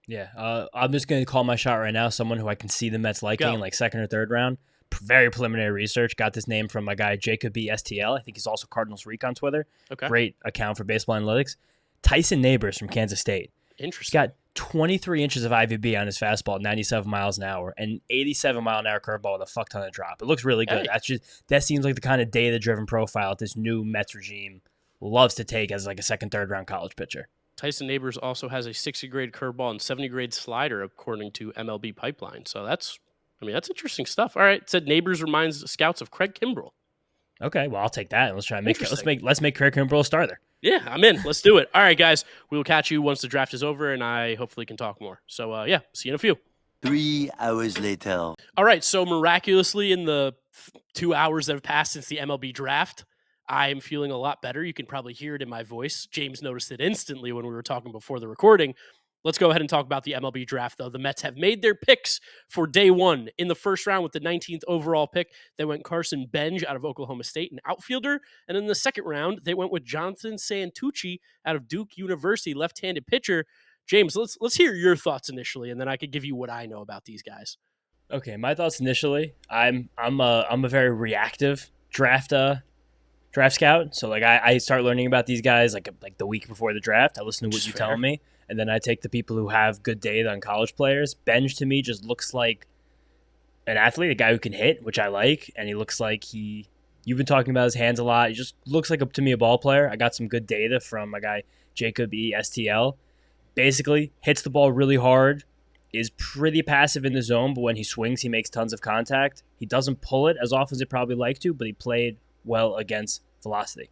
Yeah, I'm just going to call my shot right now. Someone who I can see the Mets liking in like second or third round. Very preliminary research. Got this name from my guy, Jacob B. STL. I think he's also Cardinals Freak on Twitter. Okay. Great account for baseball analytics. Tyson Neighbors from Kansas State. Interesting. He's got 23 inches of IVB on his fastball, 97 miles an hour, and 87-mile-an-hour curveball with a fuck ton of drop. It looks really good. Hey. That seems like the kind of data-driven profile that this new Mets regime loves to take as like a second, third round college pitcher. Tyson Neighbors also has a 60-grade curveball and 70-grade slider, according to MLB Pipeline. So that's interesting stuff. All right, it said Neighbors reminds scouts of Craig Kimbrell. Okay, well, I'll take that. Let's try and let's make Craig Kimbrell a starter. Yeah, I'm in. Let's do it. All right, guys, we will catch you once the draft is over, and I hopefully can talk more. So see you in a few. 3 hours later. All right, so miraculously in the 2 hours that have passed since the MLB draft, I am feeling a lot better. You can probably hear it in my voice. James noticed it instantly when we were talking before the recording. Let's go ahead and talk about the MLB draft, though. The Mets have made their picks for day one. In the first round with the 19th overall pick, they went Carson Benge out of Oklahoma State, an outfielder. And in the second round, they went with Jonathan Santucci out of Duke University, left-handed pitcher. James, let's hear your thoughts initially, and then I could give you what I know about these guys. Okay, my thoughts initially. I'm a very reactive draft scout. So like I start learning about these guys like the week before the draft. I listen to what you tell me, and then I take the people who have good data on college players. Benge to me just looks like an athlete, a guy who can hit, which I like, and he looks like you've been talking about his hands a lot. He just looks like to me a ball player. I got some good data from my guy Jacob E. STL. Basically, hits the ball really hard, is pretty passive in the zone, but when he swings, he makes tons of contact. He doesn't pull it as often as he'd probably like to, but he played well against velocity.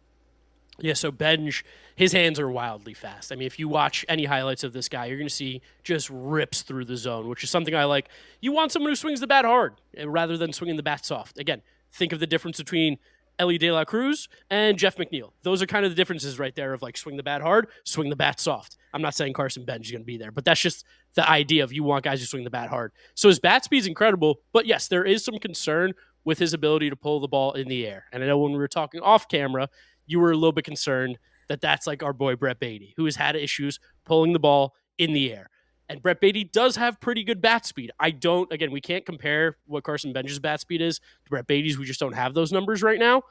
Yeah, so Benge, his hands are wildly fast. I mean, if you watch any highlights of this guy, you're going to see just rips through the zone, which is something I like. You want someone who swings the bat hard rather than swinging the bat soft. Again, think of the difference between Ellie De La Cruz and Jeff McNeil. Those are kind of the differences right there of like swing the bat hard, swing the bat soft. I'm not saying Carson Benge is going to be there, but that's just the idea of you want guys who swing the bat hard. So his bat speed is incredible, but yes, there is some concern with his ability to pull the ball in the air. And I know when we were talking off camera, you were a little bit concerned that that's like our boy Brett Beatty, who has had issues pulling the ball in the air. And Brett Beatty does have pretty good bat speed. Again, we can't compare what Carson Benge's bat speed is to Brett Beatty's. We just don't have those numbers right now.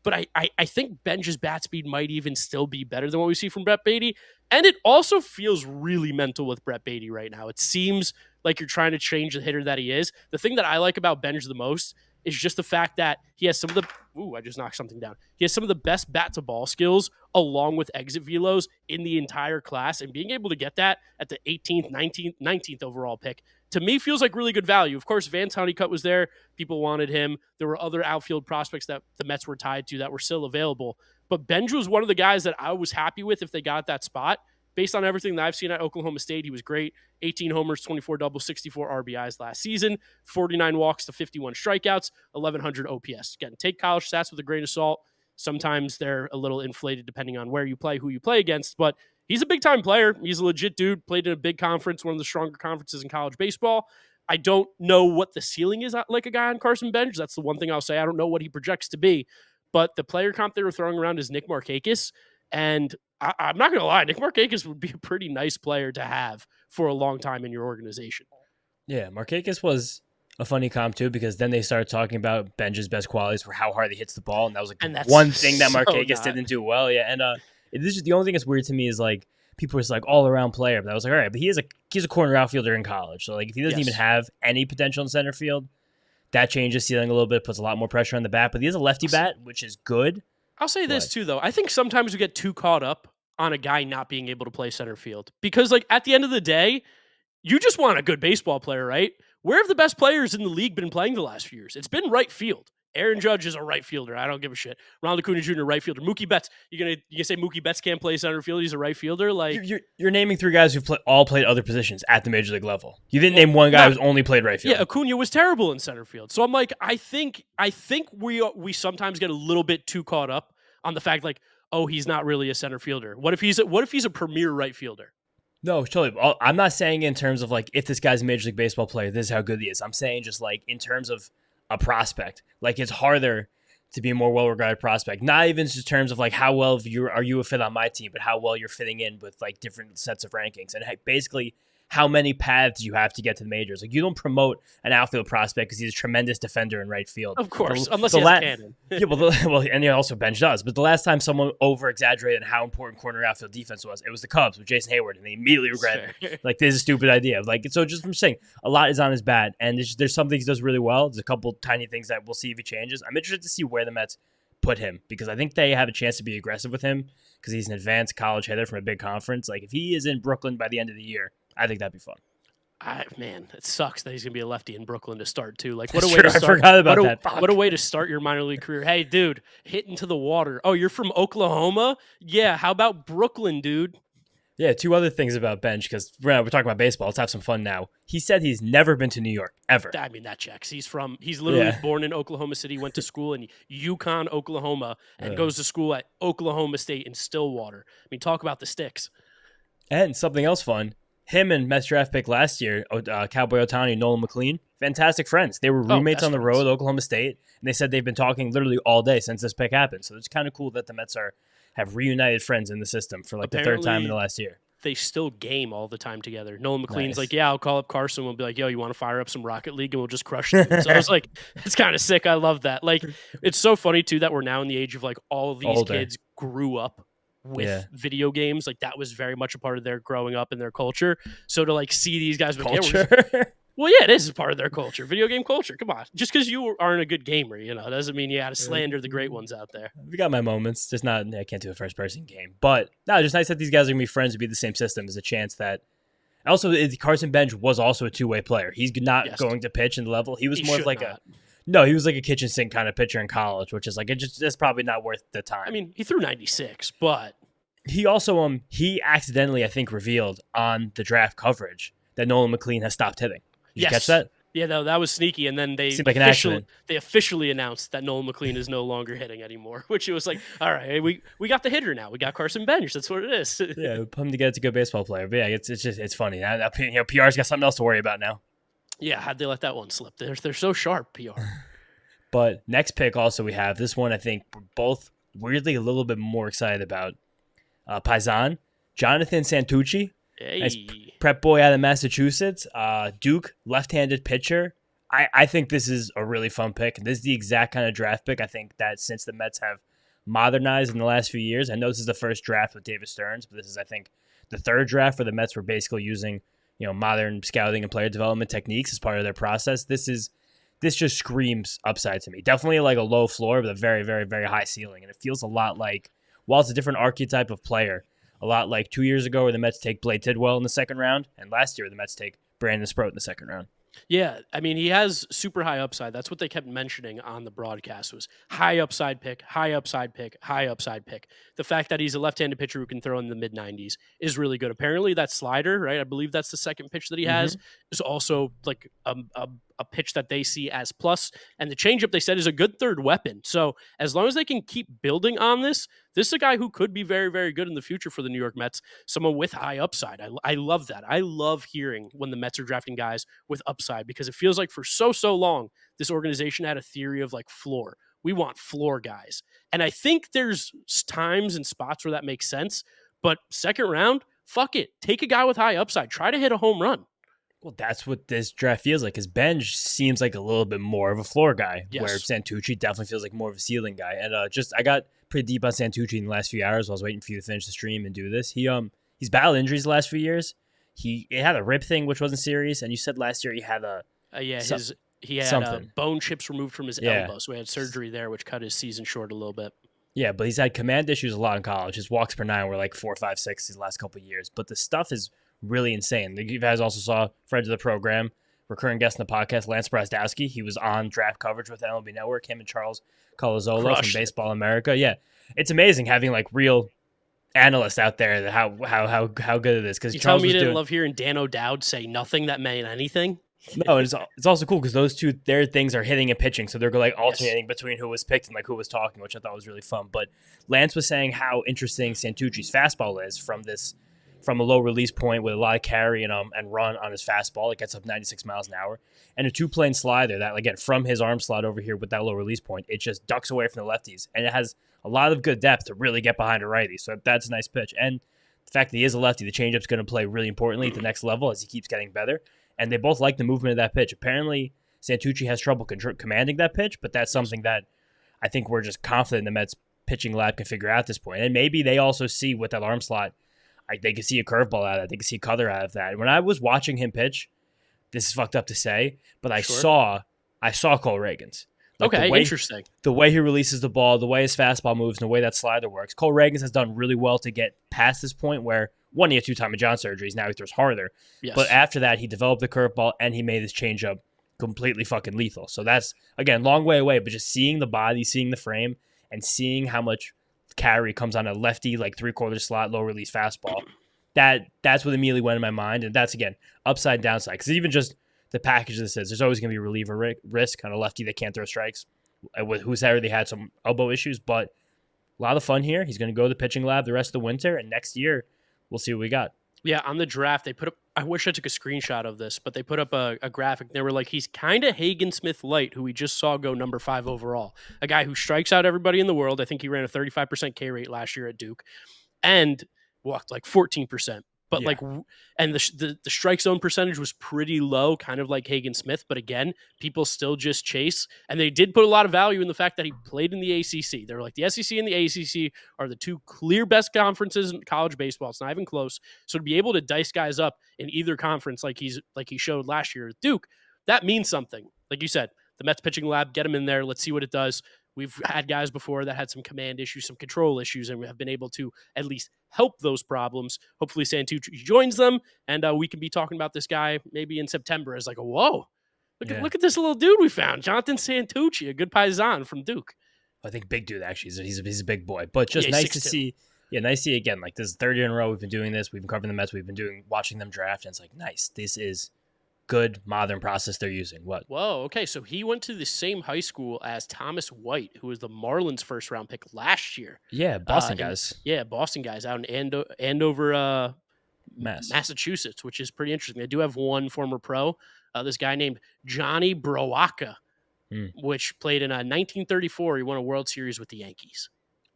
But I think Benge's bat speed might even still be better than what we see from Brett Beatty. And it also feels really mental with Brett Beatty right now. It seems like you're trying to change the hitter that he is. The thing that I like about Benge the most is just the fact that he has some of the I just knocked something down. He has some of the best bat to ball skills along with exit velos in the entire class, and being able to get that at the 18th, 19th overall pick to me feels like really good value. Of course, Vance Honeycutt was there. People wanted him. There were other outfield prospects that the Mets were tied to that were still available. But Benge was one of the guys that I was happy with if they got that spot. Based on everything that I've seen at Oklahoma State, he was great. 18 homers, 24 doubles, 64 RBIs last season, 49 walks to 51 strikeouts, 1,100 OPS. Again, take college stats with a grain of salt. Sometimes they're a little inflated depending on where you play, who you play against, but he's a big-time player. He's a legit dude, played in a big conference, one of the stronger conferences in college baseball. I don't know what the ceiling is like a guy on Carson Benge. That's the one thing I'll say. I don't know what he projects to be, but the player comp they were throwing around is Nick Markakis, and I'm not going to lie, Nick Markakis would be a pretty nice player to have for a long time in your organization. Yeah, Markakis was a funny comp too, because then they started talking about Benge's best qualities for how hard he hits the ball, and that was like one thing that Markakis didn't do well. Yeah, and this is the only thing that's weird to me is like people are just like all around player, but I was like, all right, but he's a corner outfielder in college, so like if he doesn't even have any potential in center field, that changes ceiling a little bit, puts a lot more pressure on the bat. But he has a lefty bat, which is good. I'll say this too, though. I think sometimes we get too caught up on a guy not being able to play center field because, like, at the end of the day, you just want a good baseball player, right? Where have the best players in the league been playing the last few years? It's been right field. Aaron Judge is a right fielder. I don't give a shit. Ronald Acuna Jr., right fielder. Mookie Betts. You gonna say Mookie Betts can't play center field? He's a right fielder. Like you're naming three guys who all played other positions at the major league level. You didn't name one guy who's only played right field. Yeah, Acuna was terrible in center field. So I'm like, I think we sometimes get a little bit too caught up on the fact like, oh, he's not really a center fielder. What if he's a premier right fielder? No, totally. I'm not saying in terms of like if this guy's a Major League Baseball player, this is how good he is. I'm saying just like in terms of a prospect. Like it's harder to be a more well-regarded prospect. Not even just in terms of like how well are you a fit on my team, but how well you're fitting in with like different sets of rankings. And basically how many paths you have to get to the majors. Like you don't promote an outfield prospect because he's a tremendous defender in right field. Of course, unless he has a cannon. Yeah, and also Benge does. But the last time someone over-exaggerated how important corner outfield defense was, it was the Cubs with Jason Hayward, and they immediately regretted it. Like, this is a stupid idea. Like, so just from saying, a lot is on his bat, and there's some things he does really well. There's a couple tiny things that we'll see if he changes. I'm interested to see where the Mets put him, because I think they have a chance to be aggressive with him because he's an advanced college hitter from a big conference. Like, if he is in Brooklyn by the end of the year, I think that'd be fun. Man, it sucks that he's gonna be a lefty in Brooklyn to start too. Like, what That's a way true. to start! I forgot about that. What a way to start your minor league career. Hey, dude, hit into the water. Oh, you're from Oklahoma? Yeah. How about Brooklyn, dude? Yeah. Two other things about Benge, because we're talking about baseball. Let's have some fun now. He said he's never been to New York ever. I mean, that checks. He's literally born in Oklahoma City, went to school in Yukon, Oklahoma, and goes to school at Oklahoma State in Stillwater. I mean, talk about the sticks. And something else fun. Him and Mets draft pick last year, Cowboy Ohtani and Nolan McLean, fantastic friends. They were roommates on the road at Oklahoma State, and they said they've been talking literally all day since this pick happened. So it's kind of cool that the Mets have reunited friends in the system for like the third time in the last year. They still game all the time together. Nolan McLean's like, yeah, I'll call up Carson. We'll be like, yo, you want to fire up some Rocket League and we'll just crush them. So I was like, it's kind of sick. I love that. Like, it's so funny too that we're now in the age of like all of these kids grew up with video games. Like, that was very much a part of their growing up and their culture. So to like see these guys with culture. Well, yeah, it is part of their culture. Video game culture. Come on. Just because you aren't a good gamer, doesn't mean you got to slander the great ones out there. We got my moments. Just not, I can't do a first person game. But no, just nice that these guys are going to be friends and be the same system. There's a chance that. Also, Carson Benge was also a two-way player. He's not going to pitch in the level. He was more of like he was like a kitchen sink kind of pitcher in college, which is like, it's probably not worth the time. I mean, he threw 96, but. He also, he accidentally, I think, revealed on the draft coverage that Nolan McLean has stopped hitting. Did you catch that? Yeah, no, that was sneaky. And then Seemed like an accident. they officially announced that Nolan McLean is no longer hitting anymore, which it was like, all right, we got the hitter now. We got Carson Benge. That's what it is. Yeah, we put him together to a good baseball player. But yeah, it's funny. Now, PR's got something else to worry about now. Yeah, how'd they let that one slip? They're so sharp, PR. But next pick also we have this one. I think we're both weirdly a little bit more excited about. Paisan, Jonathan Santucci. Hey. Nice prep boy out of Massachusetts. Duke, left-handed pitcher. I think this is a really fun pick. This is the exact kind of draft pick I think that since the Mets have modernized in the last few years. I know this is the first draft with David Stearns, but this is, I think, the third draft where the Mets were basically using, modern scouting and player development techniques as part of their process. This just screams upside to me. Definitely like a low floor, but a very, very, very high ceiling. And it feels a lot like, while it's a different archetype of player, a lot like 2 years ago where the Mets take Blade Tidwell in the second round, and last year the Mets take Brandon Spro in the second round. Yeah, I mean, he has super high upside. That's what they kept mentioning on the broadcast was high upside pick, high upside pick, high upside pick. The fact that he's a left-handed pitcher who can throw in the mid-90s is really good. Apparently that slider, right, I believe that's the second pitch that he has, is also like a pitch that they see as plus. And the changeup, they said, is a good third weapon. So as long as they can keep building on this is a guy who could be very, very good in the future for the New York Mets, someone with high upside. I love that. I love hearing when the Mets are drafting guys with upside because it feels like for so long, this organization had a theory of like floor. We want floor guys. And I think there's times and spots where that makes sense. But second round, fuck it. Take a guy with high upside. Try to hit a home run. Well, that's what this draft feels like, because Benge seems like a little bit more of a floor guy, Yes. where Santucci definitely feels like more of a ceiling guy. And I got pretty deep on Santucci in the last few hours while I was waiting for you to finish the stream and do this. He's battled injuries the last few years. He had a rib thing, which wasn't serious, and you said last year he had he had something. Bone chips removed from his elbow, so he had surgery there, which cut his season short a little bit. Yeah, but he's had command issues a lot in college. His walks per nine were like 4, 5, 6 these last couple of years. But the stuff is really insane. You guys also saw friends of the program, recurring guest in the podcast, Lance Brazdowski. He was on draft coverage with MLB Network, him and Charles Colazzolo from Baseball America. Yeah, it's amazing having like real analysts out there that how good it is. Because you tell me you didn't love hearing Dan O'Dowd say nothing that meant anything. No, it's also cool because those two, their things are hitting and pitching, so they're like alternating between who was picked and like who was talking, which I thought was really fun. But Lance was saying how interesting Santucci's fastball is from a low release point with a lot of carry and run on his fastball. It gets up 96 miles an hour, and a 2-plane slider that, again, from his arm slot over here with that low release point, it just ducks away from the lefties, and it has a lot of good depth to really get behind a righty. So that's a nice pitch, and the fact that he is a lefty, the changeup's going to play really importantly at the next level as he keeps getting better. And they both like the movement of that pitch. Apparently, Santucci has trouble commanding that pitch, but that's something that I think we're just confident the Mets pitching lab can figure out at this point. And maybe they also see with that arm slot, they can see a curveball out of that. They can see a cutter out of that. When I was watching him pitch, this is fucked up to say, but I saw Cole Reagans. Like interesting. The way he releases the ball, the way his fastball moves, and the way that slider works. Cole Reagans has done really well to get past this point where, one, he had 2 Tommy John surgeries. Now he throws harder. Yes. But after that, he developed the curveball, and he made his changeup completely fucking lethal. So that's, again, long way away, but just seeing the body, seeing the frame, and seeing how much carry comes on a lefty, like 3/4 slot, low release fastball, that's what immediately went in my mind. And that's, again, upside, downside. Because even just the package that says there's always going to be reliever risk on a lefty that can't throw strikes, who's already had some elbow issues. But a lot of fun here. He's going to go to the pitching lab the rest of the winter, and next year we'll see what we got. Yeah, on the draft, they put up, I wish I took a screenshot of this, but they put up a graphic. They were like, he's kind of Hagen Smith Light, who we just saw go number 5 overall. A guy who strikes out everybody in the world. I think he ran a 35% K rate last year at Duke and walked like 14%. But and the strike zone percentage was pretty low, kind of like Hagen Smith. But again, people still just chase. And they did put a lot of value in the fact that he played in the ACC. They were like, the SEC and the ACC are the 2 clear best conferences in college baseball. It's not even close. So to be able to dice guys up in either conference like he showed last year at Duke, that means something. Like you said, the Mets pitching lab, get him in there. Let's see what it does. We've had guys before that had some command issues, some control issues, and we have been able to at least help those problems. Hopefully Santucci joins them, and we can be talking about this guy maybe in September as like, whoa, look at this little dude we found, Jonathan Santucci, a good paisan from Duke. I think big dude, actually. He's a big boy. But just nice to see. Yeah, nice to see again. Like, this is 3rd year in a row we've been doing this. We've been covering the Mets. We've been watching them draft, and it's like, nice. This is good modern process they're using. What? Whoa, okay. So he went to the same high school as Thomas White, who was the Marlins first round pick last year. Yeah, Boston guys. Yeah, Boston guys out in Andover, Mass. Massachusetts, which is pretty interesting. They do have one former pro, this guy named Johnny Browacha, which played in 1934. He won a World Series with the Yankees.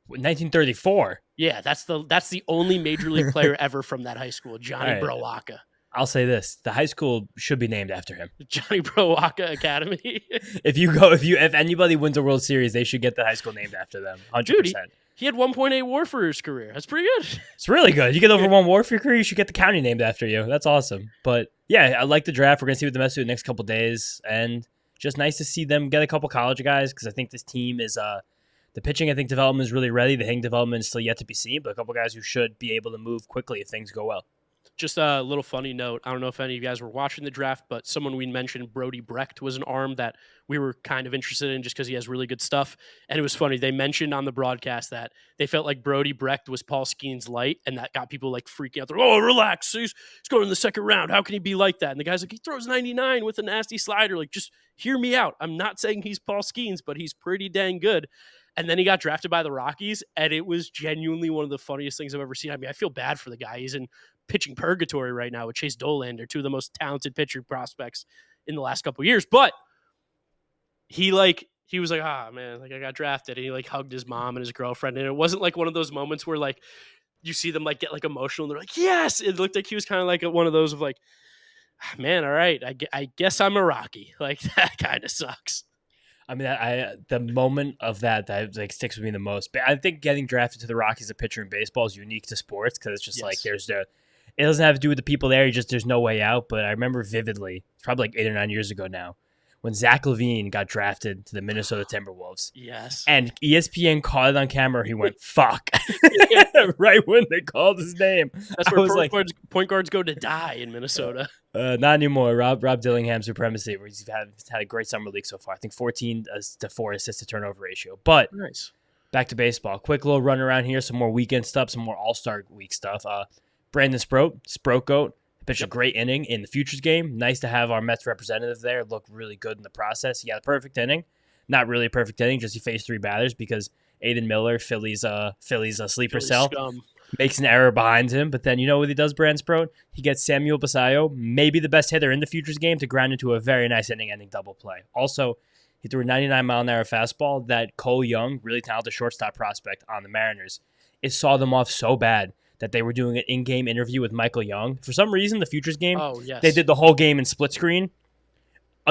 1934. Yeah, that's the only major league player ever from that high school, Johnny Browacha. I'll say this: the high school should be named after him. Johnny Browacha Academy. if anybody wins a World Series, they should get the high school named after them. 100%. Dude, he had 1.8 WAR for his career. That's pretty good. It's really good. You get over 1 WAR for your career, you should get the county named after you. That's awesome. But yeah, I like the draft. We're gonna see what the Mets do the next couple days, and just nice to see them get a couple college guys because I think this team is the pitching. I think development is really ready. The hitting development is still yet to be seen, but a couple guys who should be able to move quickly if things go well. Just a little funny note. I don't know if any of you guys were watching the draft, but someone we mentioned, Brody Brecht, was an arm that we were kind of interested in just because he has really good stuff. And it was funny. They mentioned on the broadcast that they felt like Brody Brecht was Paul Skeens light, and that got people like freaking out. They're, oh, relax. He's going in the second round. How can he be like that? And the guy's like, he throws 99 with a nasty slider. Like, just hear me out. I'm not saying he's Paul Skeens, but he's pretty dang good. And then he got drafted by the Rockies, and it was genuinely one of the funniest things I've ever seen. I mean, I feel bad for the guy. He's in pitching purgatory right now with Chase Dolander, two of the most talented pitcher prospects in the last couple of years. But he was like, man, like I got drafted, and he like hugged his mom and his girlfriend. And it wasn't like one of those moments where like you see them like get like emotional. And they're like, yes. It looked like he was kind of like one of those of like, man, all right, I guess I'm a Rocky. Like that kind of sucks. I mean, the moment of that like sticks with me the most. But I think getting drafted to the Rockies as a pitcher in baseball is unique to sports because it's just like it doesn't have to do with the people there. There's no way out. But I remember vividly, it's probably like 8 or 9 years ago now, when Zach Levine got drafted to the Minnesota Timberwolves. Yes. And ESPN caught it on camera. He went, fuck. Right when they called his name. That's where point guards go to die in Minnesota. Not anymore. Rob Dillingham's supremacy, where he's had a great summer league so far. I think 14 to 4 assist to turnover ratio. But nice. Back to baseball. Quick little run around here. Some more weekend stuff. Some more All-Star Week stuff. Brandon Spro Goat, pitched a great inning in the Futures game. Nice to have our Mets representative there. Look really good in the process. He had a perfect inning. Not really a perfect inning, just he faced 3 batters because Aiden Miller, Philly's a sleeper cell, makes an error behind him. But then you know what he does, Brand Sproat? He gets Samuel Basayo, maybe the best hitter in the Futures game, to ground into a very nice inning-ending double play. Also, he threw a 99-mile-an-hour fastball that Cole Young, really talented shortstop prospect on the Mariners, it saw them off so bad that they were doing an in-game interview with Michael Young. For some reason, the Futures game, they did the whole game in split screen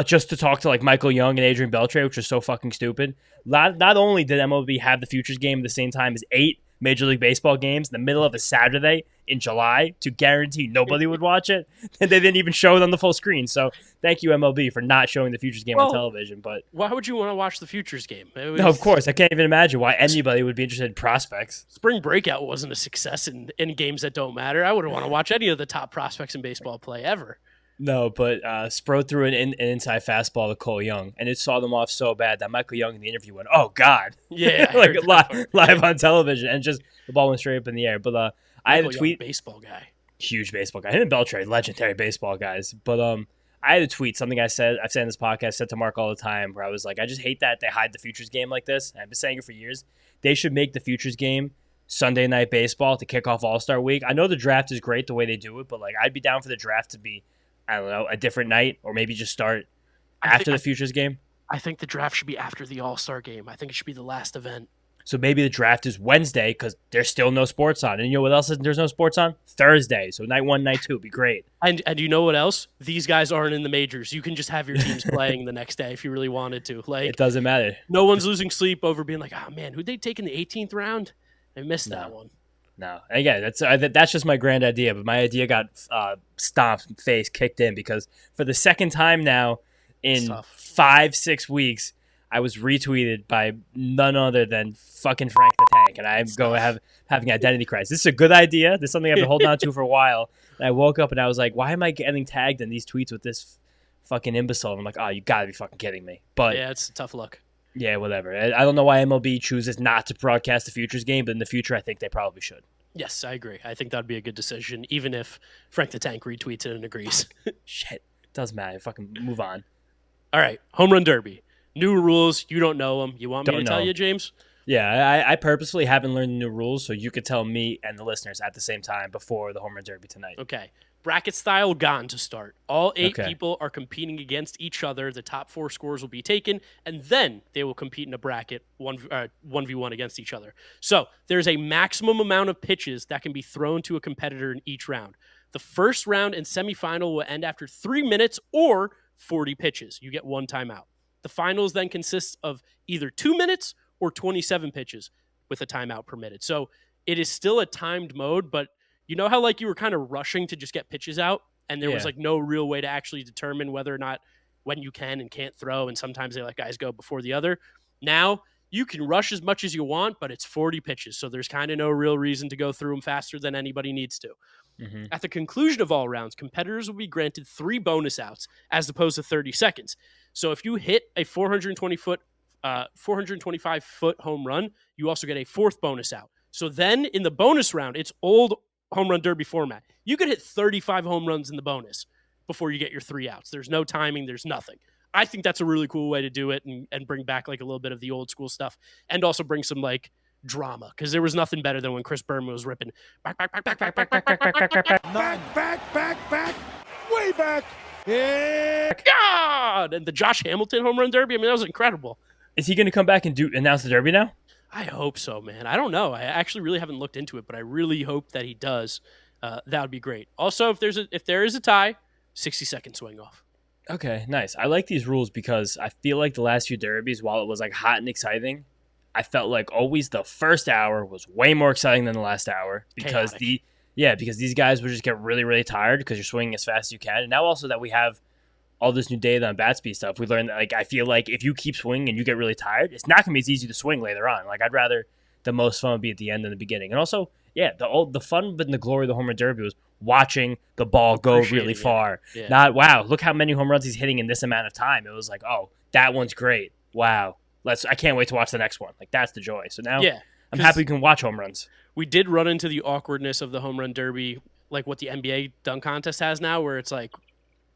just to talk to like Michael Young and Adrian Beltre, which is so fucking stupid. Not only did MLB have the Futures game at the same time as 8 Major League Baseball games in the middle of a Saturday in July to guarantee nobody would watch it, and they didn't even show it on the full screen. So thank you, MLB, for not showing the Futures game on television. But why would you want to watch the Futures game? No, of course. I can't even imagine why anybody would be interested in prospects. Spring Breakout wasn't a success in games that don't matter. I wouldn't want to watch any of the top prospects in baseball play ever. No, but Spro threw an inside fastball to Cole Young, and it saw them off so bad that Michael Young in the interview went, "Oh God!" Yeah, like live on television, and just the ball went straight up in the air. But I had a tweet. Baseball guy, huge baseball guy. Him and Beltre, legendary baseball guys. But I had a tweet, something I've said in this podcast, said to Mark all the time, where I was like, I just hate that they hide the Futures game like this. And I've been saying it for years. They should make the Futures game Sunday Night Baseball to kick off All-Star Week. I know the draft is great the way they do it, but like I'd be down for the draft to be, I don't know, a different night, or maybe just start after the Futures game. I think the draft should be after the All-Star game. I think it should be the last event. So maybe the draft is Wednesday because there's still no sports on. And you know what else there's no sports on? Thursday. So night 1, night 2 would be great. And you know what else? These guys aren't in the majors. You can just have your teams playing the next day if you really wanted to. Like, it doesn't matter. No one's losing sleep over being like, oh man, who'd they take in the 18th round? I missed that one. No. And again, that's just my grand idea, but my idea got stomped, face kicked in, because for the second time now in 5-6 weeks, I was retweeted by none other than fucking Frank the Tank, and I'm having identity crisis. This is a good idea. This is something I've been holding on to for a while. And I woke up and I was like, why am I getting tagged in these tweets with this fucking imbecile? And I'm like, oh, you gotta be fucking kidding me. But yeah, it's a tough look. Yeah, whatever. I don't know why MLB chooses not to broadcast the Futures game, but in the future, I think they probably should. Yes, I agree. I think that'd be a good decision, even if Frank the Tank retweets it and agrees. Shit. Doesn't matter. Fucking move on. All right, home run derby. New rules. You don't know them. You want me to tell you, James? Yeah, I purposefully haven't learned the new rules so you could tell me and the listeners at the same time before the home run derby tonight. Okay. Bracket style gone to start. All 8 people are competing against each other. The top 4 scores will be taken, and then they will compete in a bracket 1v1 against each other. So there's a maximum amount of pitches that can be thrown to a competitor in each round. The first round and semifinal will end after 3 minutes or 40 pitches. You get 1 timeout. The finals then consists of either 2 minutes or 27 pitches with a timeout permitted. So it is still a timed mode, but you know how like you were kind of rushing to just get pitches out and there was like no real way to actually determine whether or not when you can and can't throw, and sometimes they let guys go before the other. Now you can rush as much as you want, but it's 40 pitches. So there's kind of no real reason to go through them faster than anybody needs to. Mm-hmm. At the conclusion of all rounds, competitors will be granted 3 bonus outs as opposed to 30 seconds. So if you hit a 425-foot home run, you also get a 4th bonus out. So then in the bonus round, it's old home run derby format. You could hit 35 home runs in the bonus before you get your 3 outs. There's no timing. There's nothing. I think that's a really cool way to do it and bring back like a little bit of the old school stuff and also bring some like drama, because there was nothing better than when Chris Berman was ripping back, way back. Yeah. God! And the Josh Hamilton home run derby, I mean, that was incredible. Is he going to come back and announce the derby now? I hope so, man. I don't know. I actually really haven't looked into it, but I really hope that he does. That would be great. Also, if there is a tie, 60-second swing off. Okay, nice. I like these rules because I feel like the last few derbies, while it was like hot and exciting, I felt like always the first hour was way more exciting than the last hour because because these guys would just get really, really tired because you're swinging as fast as you can. And now also that we have all this new data on bat speed stuff, we learned that like I feel like if you keep swinging and you get really tired, it's not going to be as easy to swing later on. Like I'd rather the most fun would be at the end than the beginning. And also, the fun and the glory of the home run derby was watching the ball go really far. Yeah. Not, wow, look how many home runs he's hitting in this amount of time. It was like, oh, that one's great. Wow. I can't wait to watch the next one. Like that's the joy. So now I'm happy we can watch home runs. We did run into the awkwardness of the home run derby, like what the NBA dunk contest has now, where it's like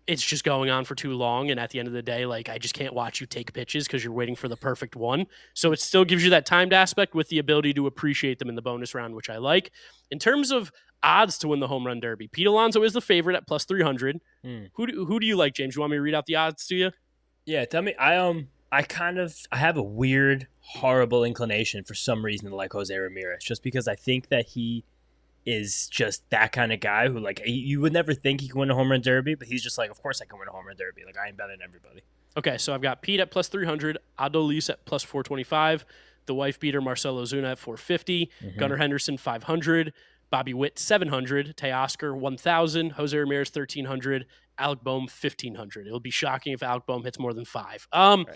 it's just going on for too long, and at the end of the day, like I just can't watch you take pitches because you're waiting for the perfect one. So it still gives you that timed aspect with the ability to appreciate them in the bonus round, which I like. In terms of odds to win the home run derby, Pete Alonso is the favorite at plus 300. Who do you like, James? You want me to read out the odds to you? Yeah, tell me. I have a weird, horrible inclination for some reason to like Jose Ramirez, just because I think that he is just that kind of guy who, like, you would never think he can win a home run derby, but he's just like, of course I can win a home run derby. Like, I am better than everybody. Okay, so I've got Pete at plus 300, Adolis at plus 425, the wife beater Marcelo Zuna at 450, Gunnar Henderson 500, Bobby Witt 700, Teoscar 1,000, Jose Ramirez 1,300, Alec Boehm 1,500. It'll be shocking if Alec Boehm hits more than 5. Right.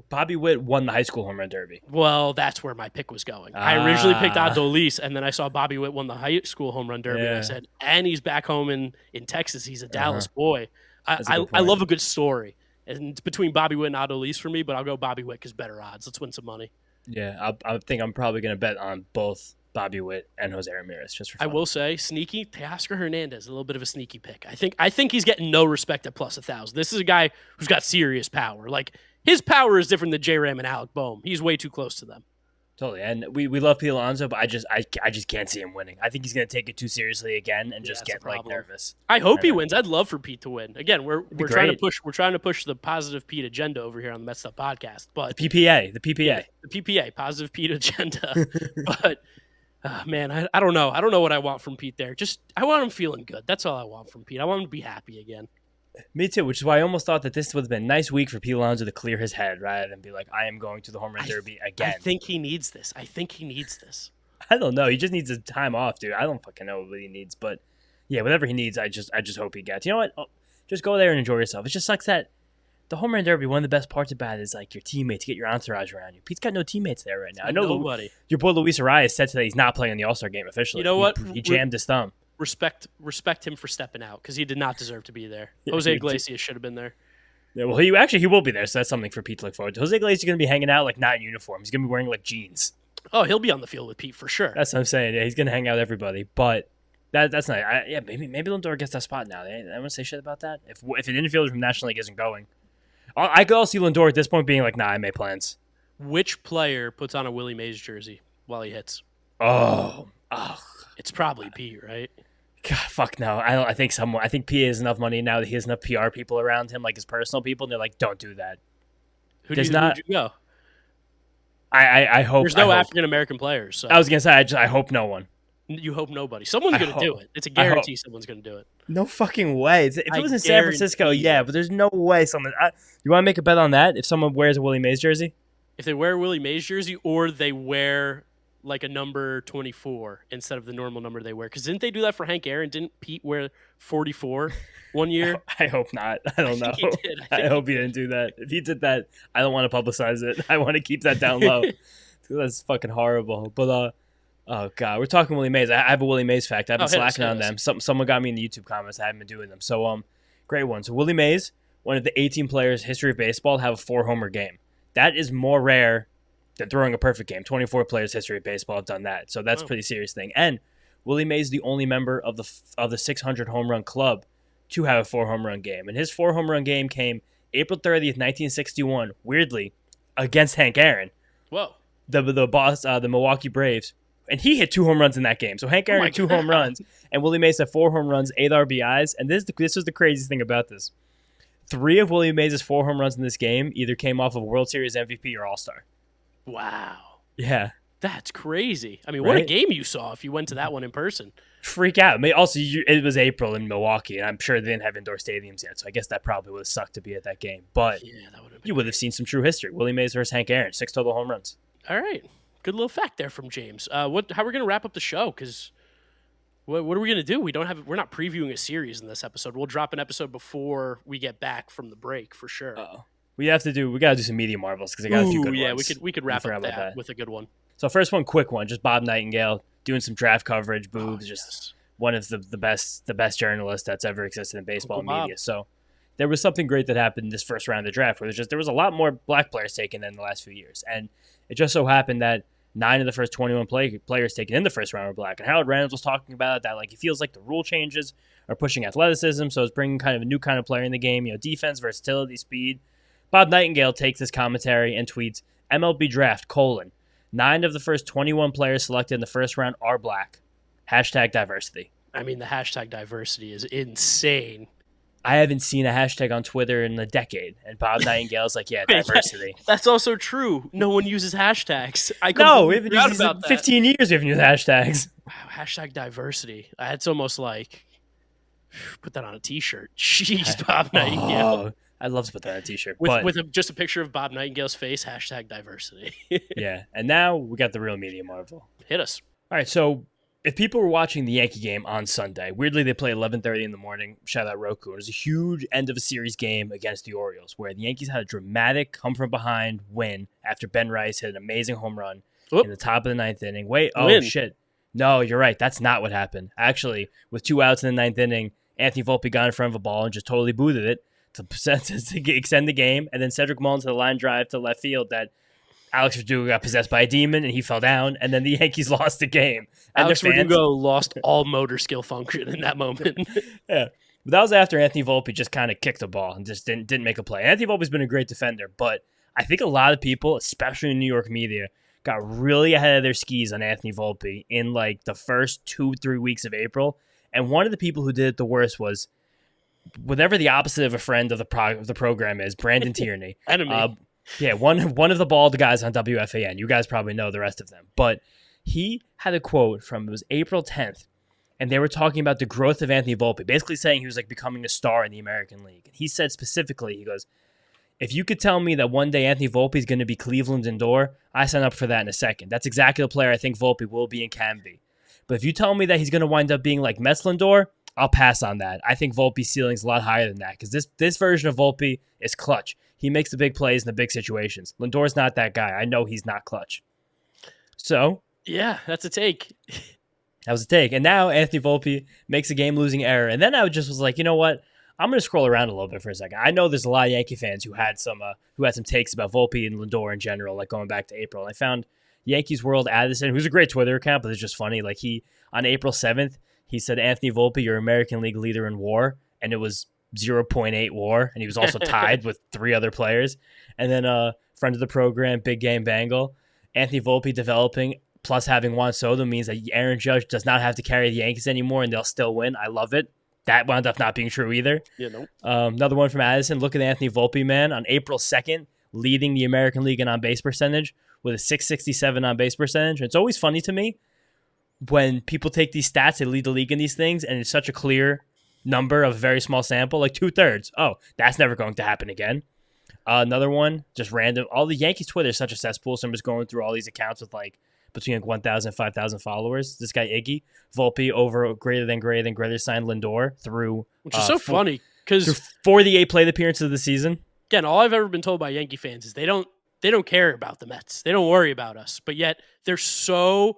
Bobby Witt won the high school home run derby. Well, that's where my pick was going. I originally picked Adolis, and then I saw Bobby Witt won the high school home run derby, and I said, and he's back home in Texas. He's a Dallas boy. I love a good story. And it's between Bobby Witt and Adolis for me, but I'll go Bobby Witt because better odds. Let's win some money. Yeah, I think I'm probably going to bet on both Bobby Witt and Jose Ramirez just for fun. I will say, sneaky, Teoscar Hernandez, a little bit of a sneaky pick. I think he's getting no respect at plus 1,000. This is a guy who's got serious power. Like, his power is different than J-Ram and Alec Boehm. He's way too close to them. Totally. And we love Pete Alonso, but I just can't see him winning. I think he's going to take it too seriously again and just get like nervous. I hope he wins. I'd love for Pete to win. Again, we're trying to push the positive Pete agenda over here on the Mets'd podcast. But the PPA, positive Pete agenda. But man, I don't know. I don't know what I want from Pete there. Just I want him feeling good. That's all I want from Pete. I want him to be happy again. Me too, which is why I almost thought that this would have been a nice week for Pete Alonso to clear his head rather than be like, I am going to the home run derby again. I think he needs this. I don't know. He just needs a time off, dude. I don't fucking know what he needs. But yeah, whatever he needs, I just hope he gets. You know what? Just go there and enjoy yourself. It just sucks that the home run derby, one of the best parts about it is like your teammates, get your entourage around you. Pete's got no teammates there right now. I know nobody. Your boy Luis Arias said today he's not playing in the All-Star game officially. You know what? He jammed his thumb. Respect him for stepping out because he did not deserve to be there. Jose Iglesias should have been there. Yeah, well, he will be there, so that's something for Pete to look forward to. Jose Iglesias is going to be hanging out like not in uniform. He's going to be wearing like jeans. Oh, he'll be on the field with Pete for sure. That's what I'm saying. Yeah, he's going to hang out with everybody. But That's not. Maybe Lindor gets that spot now. I want to say shit about that. If an infielder from National League isn't going, I could also see Lindor at this point being like, nah, I made plans. Which player puts on a Willie Mays jersey while he hits? Oh. It's probably Pete, right? God, fuck no. I think P has enough money now that he has enough PR people around him, like his personal people, and they're like, don't do that. Who'd you go? I hope there's no African American players. So. I was gonna say I hope no one. You hope nobody. Someone's going to do it. It's a guarantee someone's going to do it. No fucking way. If it was in San Francisco, yeah, but there's no way someone... you want to make a bet on that? If someone wears a Willie Mays jersey? If they wear a Willie Mays jersey or they wear like a number 24 instead of the normal number they wear. Because didn't they do that for Hank Aaron? Didn't Pete wear 44 one year? I hope not. I don't know. He did. I hope he didn't do that. If he did that, I don't want to publicize it. I want to keep that down low. That's fucking horrible. But... oh, God. We're talking Willie Mays. I have a Willie Mays fact. I've been slacking on them. Someone got me in the YouTube comments. I haven't been doing them. So, great one. So, Willie Mays, one of the 18 players in history of baseball to have a 4-homer game. That is more rare than throwing a perfect game. 24 players in history of baseball have done that. So, that's a pretty serious thing. And Willie Mays is the only member of the 600 home run club to have a 4-home run game. And his 4-home run game came April 30th, 1961, weirdly, against Hank Aaron. Whoa. The boss, the Milwaukee Braves. And he hit 2 home runs in that game. So Hank Aaron had 2 home runs, and Willie Mays had 4 home runs, 8 RBIs. And this was the craziest thing about this. 3 of Willie Mays' 4 home runs in this game either came off of World Series MVP or All-Star. Wow. Yeah. That's crazy. I mean, what a game you saw if you went to that one in person. Freak out. I mean, also, it was April in Milwaukee, and I'm sure they didn't have indoor stadiums yet, so I guess that probably would have sucked to be at that game. But you would have seen some true history. Willie Mays versus Hank Aaron, 6 total home runs. All right. Good little fact there from James. How are we going to wrap up the show? Because what are we going to do? We're not previewing a series in this episode. We'll drop an episode before we get back from the break for sure. We got to do some media marvels because I got a few good ones. Yeah, we could wrap up that with a good one. So first one, quick one, just Bob Nightingale doing some draft coverage. Boobs, just one of the best journalists that's ever existed in baseball media. So there was something great that happened in this first round of the draft where there was a lot more black players taken than the last few years, and it just so happened that 9 of the first 21 players taken in the first round were black. And Harold Reynolds was talking about that, like he feels like the rule changes are pushing athleticism, so it's bringing kind of a new kind of player in the game, defense, versatility, speed. Bob Nightingale takes this commentary and tweets, MLB draft, 9 of the first 21 players selected in the first round are black. #diversity. I mean, the hashtag diversity is insane. I haven't seen a hashtag on Twitter in a decade, and Bob Nightingale's like, yeah, diversity. That's also true. No one uses hashtags. We haven't used 15 years. We haven't used hashtags. Wow, hashtag diversity. It's almost like put that on a T-shirt. Jeez, Bob Nightingale. I'd love to put that on a T-shirt. With just a picture of Bob Nightingale's face, hashtag diversity. Yeah, and now we got the real media marvel. Hit us. All right, so if people were watching the Yankee game on Sunday, weirdly they play 11:30 in the morning. Shout out Roku. It was a huge end of a series game against the Orioles, where the Yankees had a dramatic come from behind win after Ben Rice hit an amazing home run in the top of the 9th inning. Shit. No, you're right. That's not what happened. Actually, with 2 outs in the 9th inning, Anthony Volpe got in front of a ball and just totally booted it to extend the game, and then Cedric Mullins had a line drive to left field that Alex Verdugo got possessed by a demon and he fell down, and then the Yankees lost the game. And Alex Verdugo lost all motor skill function in that moment. Yeah. But that was after Anthony Volpe just kind of kicked the ball and just didn't make a play. Anthony Volpe's been a great defender, but I think a lot of people, especially in New York media, got really ahead of their skis on Anthony Volpe in like the first 2-3 weeks of April. And one of the people who did it the worst was whatever the opposite of a friend of the program is, Brandon Tierney. Enemy. Yeah, one of the bald guys on WFAN. You guys probably know the rest of them. But he had a quote from, it was April 10th, and they were talking about the growth of Anthony Volpe, basically saying he was like becoming a star in the American League. And he said specifically, he goes, if you could tell me that one day Anthony Volpe is going to be Cleveland Lindor, I sign up for that in a second. That's exactly the player I think Volpe will be and can be. But if you tell me that he's going to wind up being like Mets'd Lindor, I'll pass on that. I think Volpe's ceiling is a lot higher than that because this version of Volpe is clutch. He makes the big plays in the big situations. Lindor's not that guy. I know he's not clutch. So yeah, that's a take. That was a take. And now Anthony Volpe makes a game-losing error. And then I just was like, you know what? I'm going to scroll around a little bit for a second. I know there's a lot of Yankee fans who had some takes about Volpe and Lindor in general, like going back to April. And I found Yankees World Addison, who's a great Twitter account, but it's just funny. Like on April 7th, He said, Anthony Volpe, your American League leader in WAR, and it was 0.8 WAR, and he was also tied with 3 other players. And then friend of the program, Big Game Bengal, Anthony Volpe developing plus having Juan Soto means that Aaron Judge does not have to carry the Yankees anymore, and they'll still win. I love it. That wound up not being true either. Yeah, nope. Another one from Addison. Look at Anthony Volpe, man, on April 2nd, leading the American League in on-base percentage with a 667 on-base percentage. And it's always funny to me when people take these stats, they lead the league in these things, and it's such a clear number of a very small sample, like 2/3. Oh, that's never going to happen again. Another one, just random. All the Yankees Twitter is such a cesspool, so I'm just going through all these accounts with like between like 1,000 and 5,000 followers. This guy Iggy Volpe over greater than signed Lindor through, which is so funny because for the 8 plate appearances of the season. Again, all I've ever been told by Yankee fans is they don't care about the Mets. They don't worry about us, but yet they're so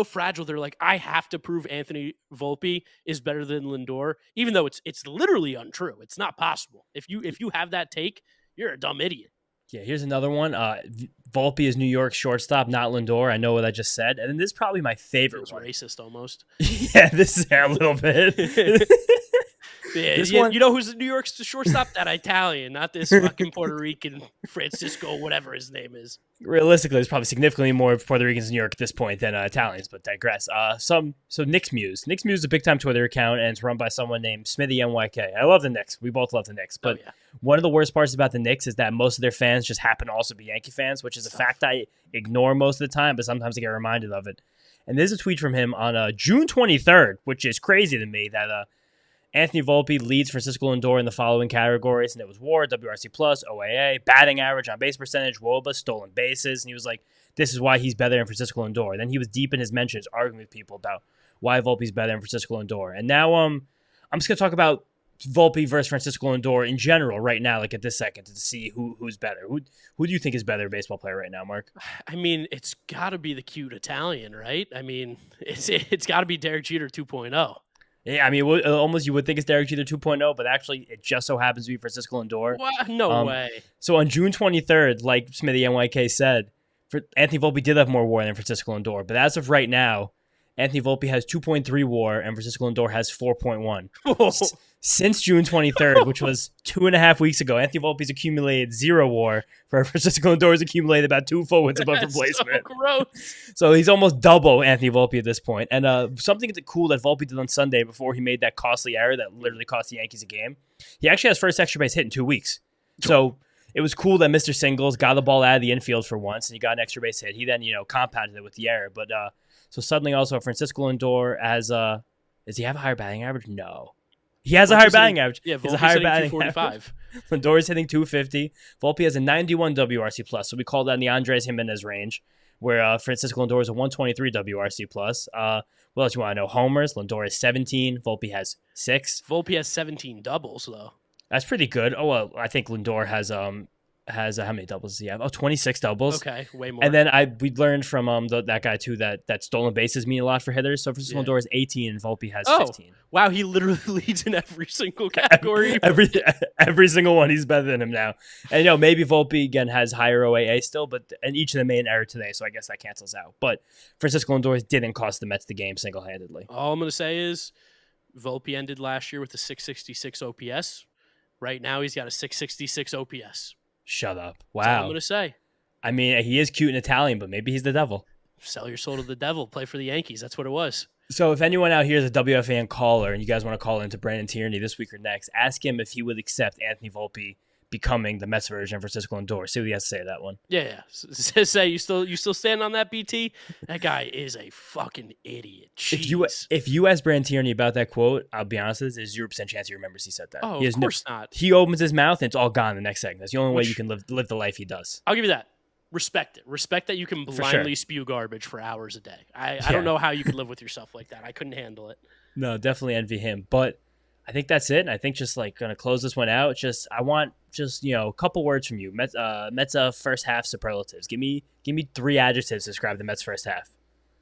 fragile. They're like, I have to prove Anthony Volpe is better than Lindor, even though it's literally untrue. It's not possible. If you have that take, you're a dumb idiot. Yeah, here's another one. Volpe is New York's shortstop, not Lindor. I know what I just said. And then this is probably my favorite one. Racist almost. Yeah, this is a little bit. Yeah, you know who's New York's shortstop? That Italian, not this fucking Puerto Rican Francisco, whatever his name is. Realistically, there's probably significantly more Puerto Ricans in New York at this point than Italians, but digress. So Knicks Muse. Knicks Muse is a big-time Twitter account, and it's run by someone named Smithy NYK. I love the Knicks. We both love the Knicks. But one of the worst parts about the Knicks is that most of their fans just happen to also be Yankee fans, which is a fact I ignore most of the time, but sometimes I get reminded of it. And there's a tweet from him on June 23rd, which is crazy to me, that Anthony Volpe leads Francisco Lindor in the following categories, and it was WAR, WRC+, OAA, batting average, on-base percentage, WOBA, stolen bases, and he was like, this is why he's better than Francisco Lindor. Then he was deep in his mentions, arguing with people about why Volpe's better than Francisco Lindor. And now I'm just going to talk about Volpe versus Francisco Lindor in general right now, like at this second, to see who's better. Who do you think is better baseball player right now, Mark? I mean, it's got to be the cute Italian, right? I mean, it's got to be Derek Jeter 2.0. Yeah, I mean, almost you would think it's Derek Jeter 2.0, but actually it just so happens to be Francisco Lindor. What? No way. So on June 23rd, like Smithy NYK said, Anthony Volpe did have more WAR than Francisco Lindor, but as of right now, Anthony Volpe has 2.3 WAR and Francisco Lindor has 4.1. Since June 23rd, which was 2.5 weeks ago, Anthony Volpe's accumulated 0 WAR, where Francisco Lindor has accumulated about 2 full wins above replacement. So gross. So he's almost double Anthony Volpe at this point. And something cool that Volpe did on Sunday before he made that costly error that literally cost the Yankees a game, he actually has first extra base hit in 2 weeks. So it was cool that Mr. Singles got the ball out of the infield for once, and he got an extra base hit. He then, compounded it with the error. But so suddenly also Francisco Lindor has does he have a higher batting average? No. He has a higher batting average. Yeah, Volpe's a higher batting 245. Lindor is hitting 250. Volpe has a 91 WRC+, so we call that in the Andres Jimenez range, where Francisco Lindor is a 123 WRC+. What else you want to know? Homers, Lindor is 17. Volpe has 6. Volpe has 17 doubles, though. That's pretty good. Oh, well, I think Lindor has how many doubles does he have? 26 doubles. Okay, way more. And then we learned from that guy too that stolen bases mean a lot for hitters. So Francisco Lindor is 18 and Volpe has 15. Wow, he literally leads in every single category. every single one, he's better than him now. And maybe Volpe again has higher OAA still, and each of them made an error today, so I guess that cancels out. But Francisco Lindor didn't cost the Mets the game single-handedly. All I'm gonna say is Volpe ended last year with a 666 OPS. Right now, he's got a 666 OPS. Shut up. Wow. That's all I'm going to say. I mean, he is cute and Italian, but maybe he's the devil. Sell your soul to the devil. Play for the Yankees. That's what it was. So if anyone out here is a WFAN caller and you guys want to call into Brandon Tierney this week or next, ask him if he would accept Anthony Volpe becoming the Mets version of Francisco Lindor. See what he has to say to that one. Yeah. Say you still stand on that, BT? That guy is a fucking idiot. Jeez. If you ask Brandon Tierney about that quote, I'll be honest, there's 0% chance he remembers he said that. Oh, of course not. He opens his mouth and it's all gone the next second. That's the only way you can live the life he does. I'll give you that. Respect it. Respect that you can blindly spew garbage for hours a day. I don't know how you could live with yourself like that. I couldn't handle it. No, definitely envy him. But I think that's it. And I think just like going to close this one out. I want a couple words from you. Mets first half superlatives. Give me 3 adjectives to describe the Mets first half.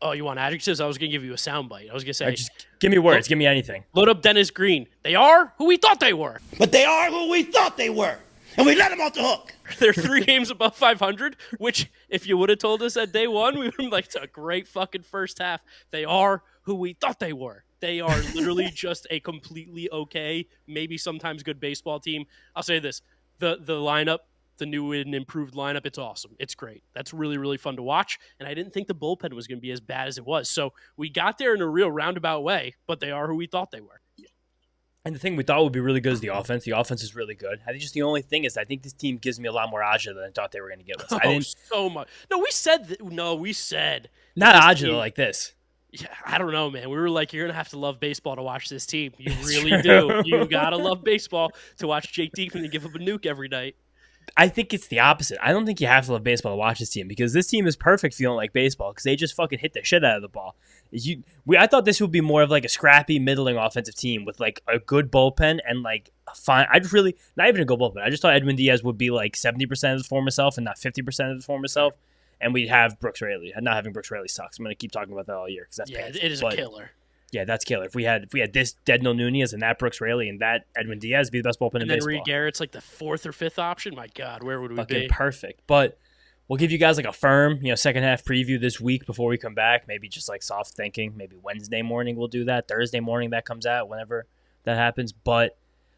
Oh, you want adjectives? I was going to give you a soundbite. I was going to say, just give me words. Give me anything. Load up Dennis Green. They are who we thought they were. But they are who we thought they were. And we let them off the hook. They're 3 games above 500, which if you would have told us at day one, we would have been like, it's a great fucking first half. They are who we thought they were. They are literally just a completely okay, maybe sometimes good baseball team. I'll say this. The lineup, the new and improved lineup, it's awesome. It's great. That's really, really fun to watch. And I didn't think the bullpen was going to be as bad as it was. So we got there in a real roundabout way, but they are who we thought they were. And the thing we thought would be really good is the offense. The offense is really good. I think just the only thing is I think this team gives me a lot more agita than I thought they were going to give us. I didn't so much. No, we said not agita team, like this. Yeah, I don't know, man. We were like, you're going to have to love baseball to watch this team. You It's really true. do. You got to love baseball to watch Jake Diekman give up a nuke every night. I think it's the opposite. I don't think you have to love baseball to watch this team because this team is perfect if you don't like baseball because they just fucking hit the shit out of the ball. I thought this would be more of like a scrappy, middling offensive team with like a good bullpen and like a fine. Not even a good bullpen. I just thought Edwin Diaz would be like 70% of his former self and not 50% of his former self. And we'd have Brooks Raley. And not having Brooks Raley sucks. I'm going to keep talking about that all year because that's painful. It is a killer. Yeah, that's killer. If we had this Dedniel Núñez and that Brooks Raley and that Edwin Diaz, be the best bullpen in baseball. And then Reed Garrett's like the 4th or 5th option. My God, where would we be? Perfect. But we'll give you guys like a firm, second half preview this week before we come back. Maybe just like soft thinking. Maybe Wednesday morning we'll do that. Thursday morning that comes out. Whenever that happens. But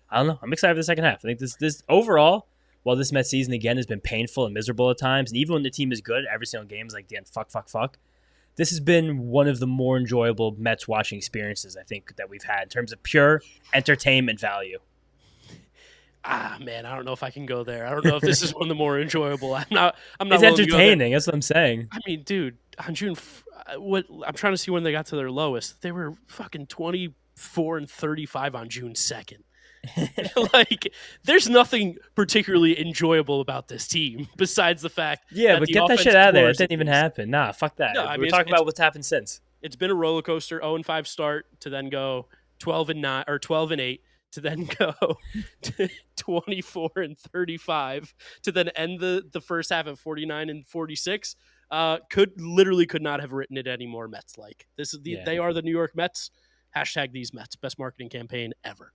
I don't know. I'm excited for the second half. I think this overall, while this Mets season again has been painful and miserable at times, and even when the team is good, every single game is like the end. Fuck. This has been one of the more enjoyable Mets watching experiences I think that we've had in terms of pure entertainment value. Man, I don't know if I can go there. I don't know if this is one of the more enjoyable. I'm not. It's entertaining. That's what I'm saying. I mean, dude, on June, I'm trying to see when they got to their lowest. They were fucking 24-35 on June 2nd. Like, there's nothing particularly enjoyable about this team besides the fact. Yeah, but get that shit out of there. It didn't even happen. Nah, fuck that. No, We're talking about what's happened since. It's been a roller coaster. 0-5 start to then go 12-9 or 12-8 to then go 24-35 to then end the first half at 49-46. Could not have written it any more Mets like. They are the New York Mets. # these Mets. Best marketing campaign ever.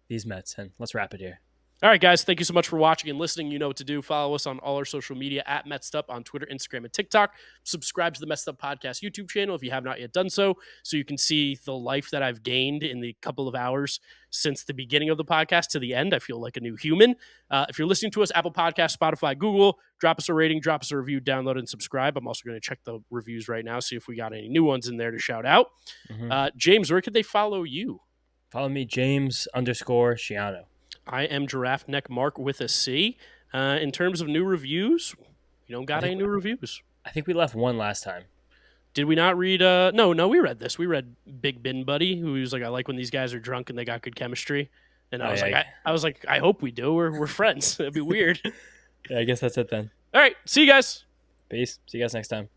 These Mets. And let's wrap it here. All right, guys. Thank you so much for watching and listening. You know what to do. Follow us on all our social media at Mets'd on Twitter, Instagram, and TikTok. Subscribe to the Mets'd Podcast YouTube channel if you have not yet done so you can see the life that I've gained in the couple of hours since the beginning of the podcast to the end. I feel like a new human. If you're listening to us, Apple Podcasts, Spotify, Google, drop us a rating, drop us a review, download, and subscribe. I'm also going to check the reviews right now, see if we got any new ones in there to shout out. James, where could they follow you? Follow me, James_Shiano. I am Giraffe Neck Mark with a C. In terms of new reviews, you don't got any new reviews. I think we left one last time. Did we not read? No, we read this. We read Big Bin Buddy, who was like, I like when these guys are drunk and they got good chemistry. And I was like, I hope we do. We're friends. It'd be weird. Yeah, I guess that's it then. All right. See you guys. Peace. See you guys next time.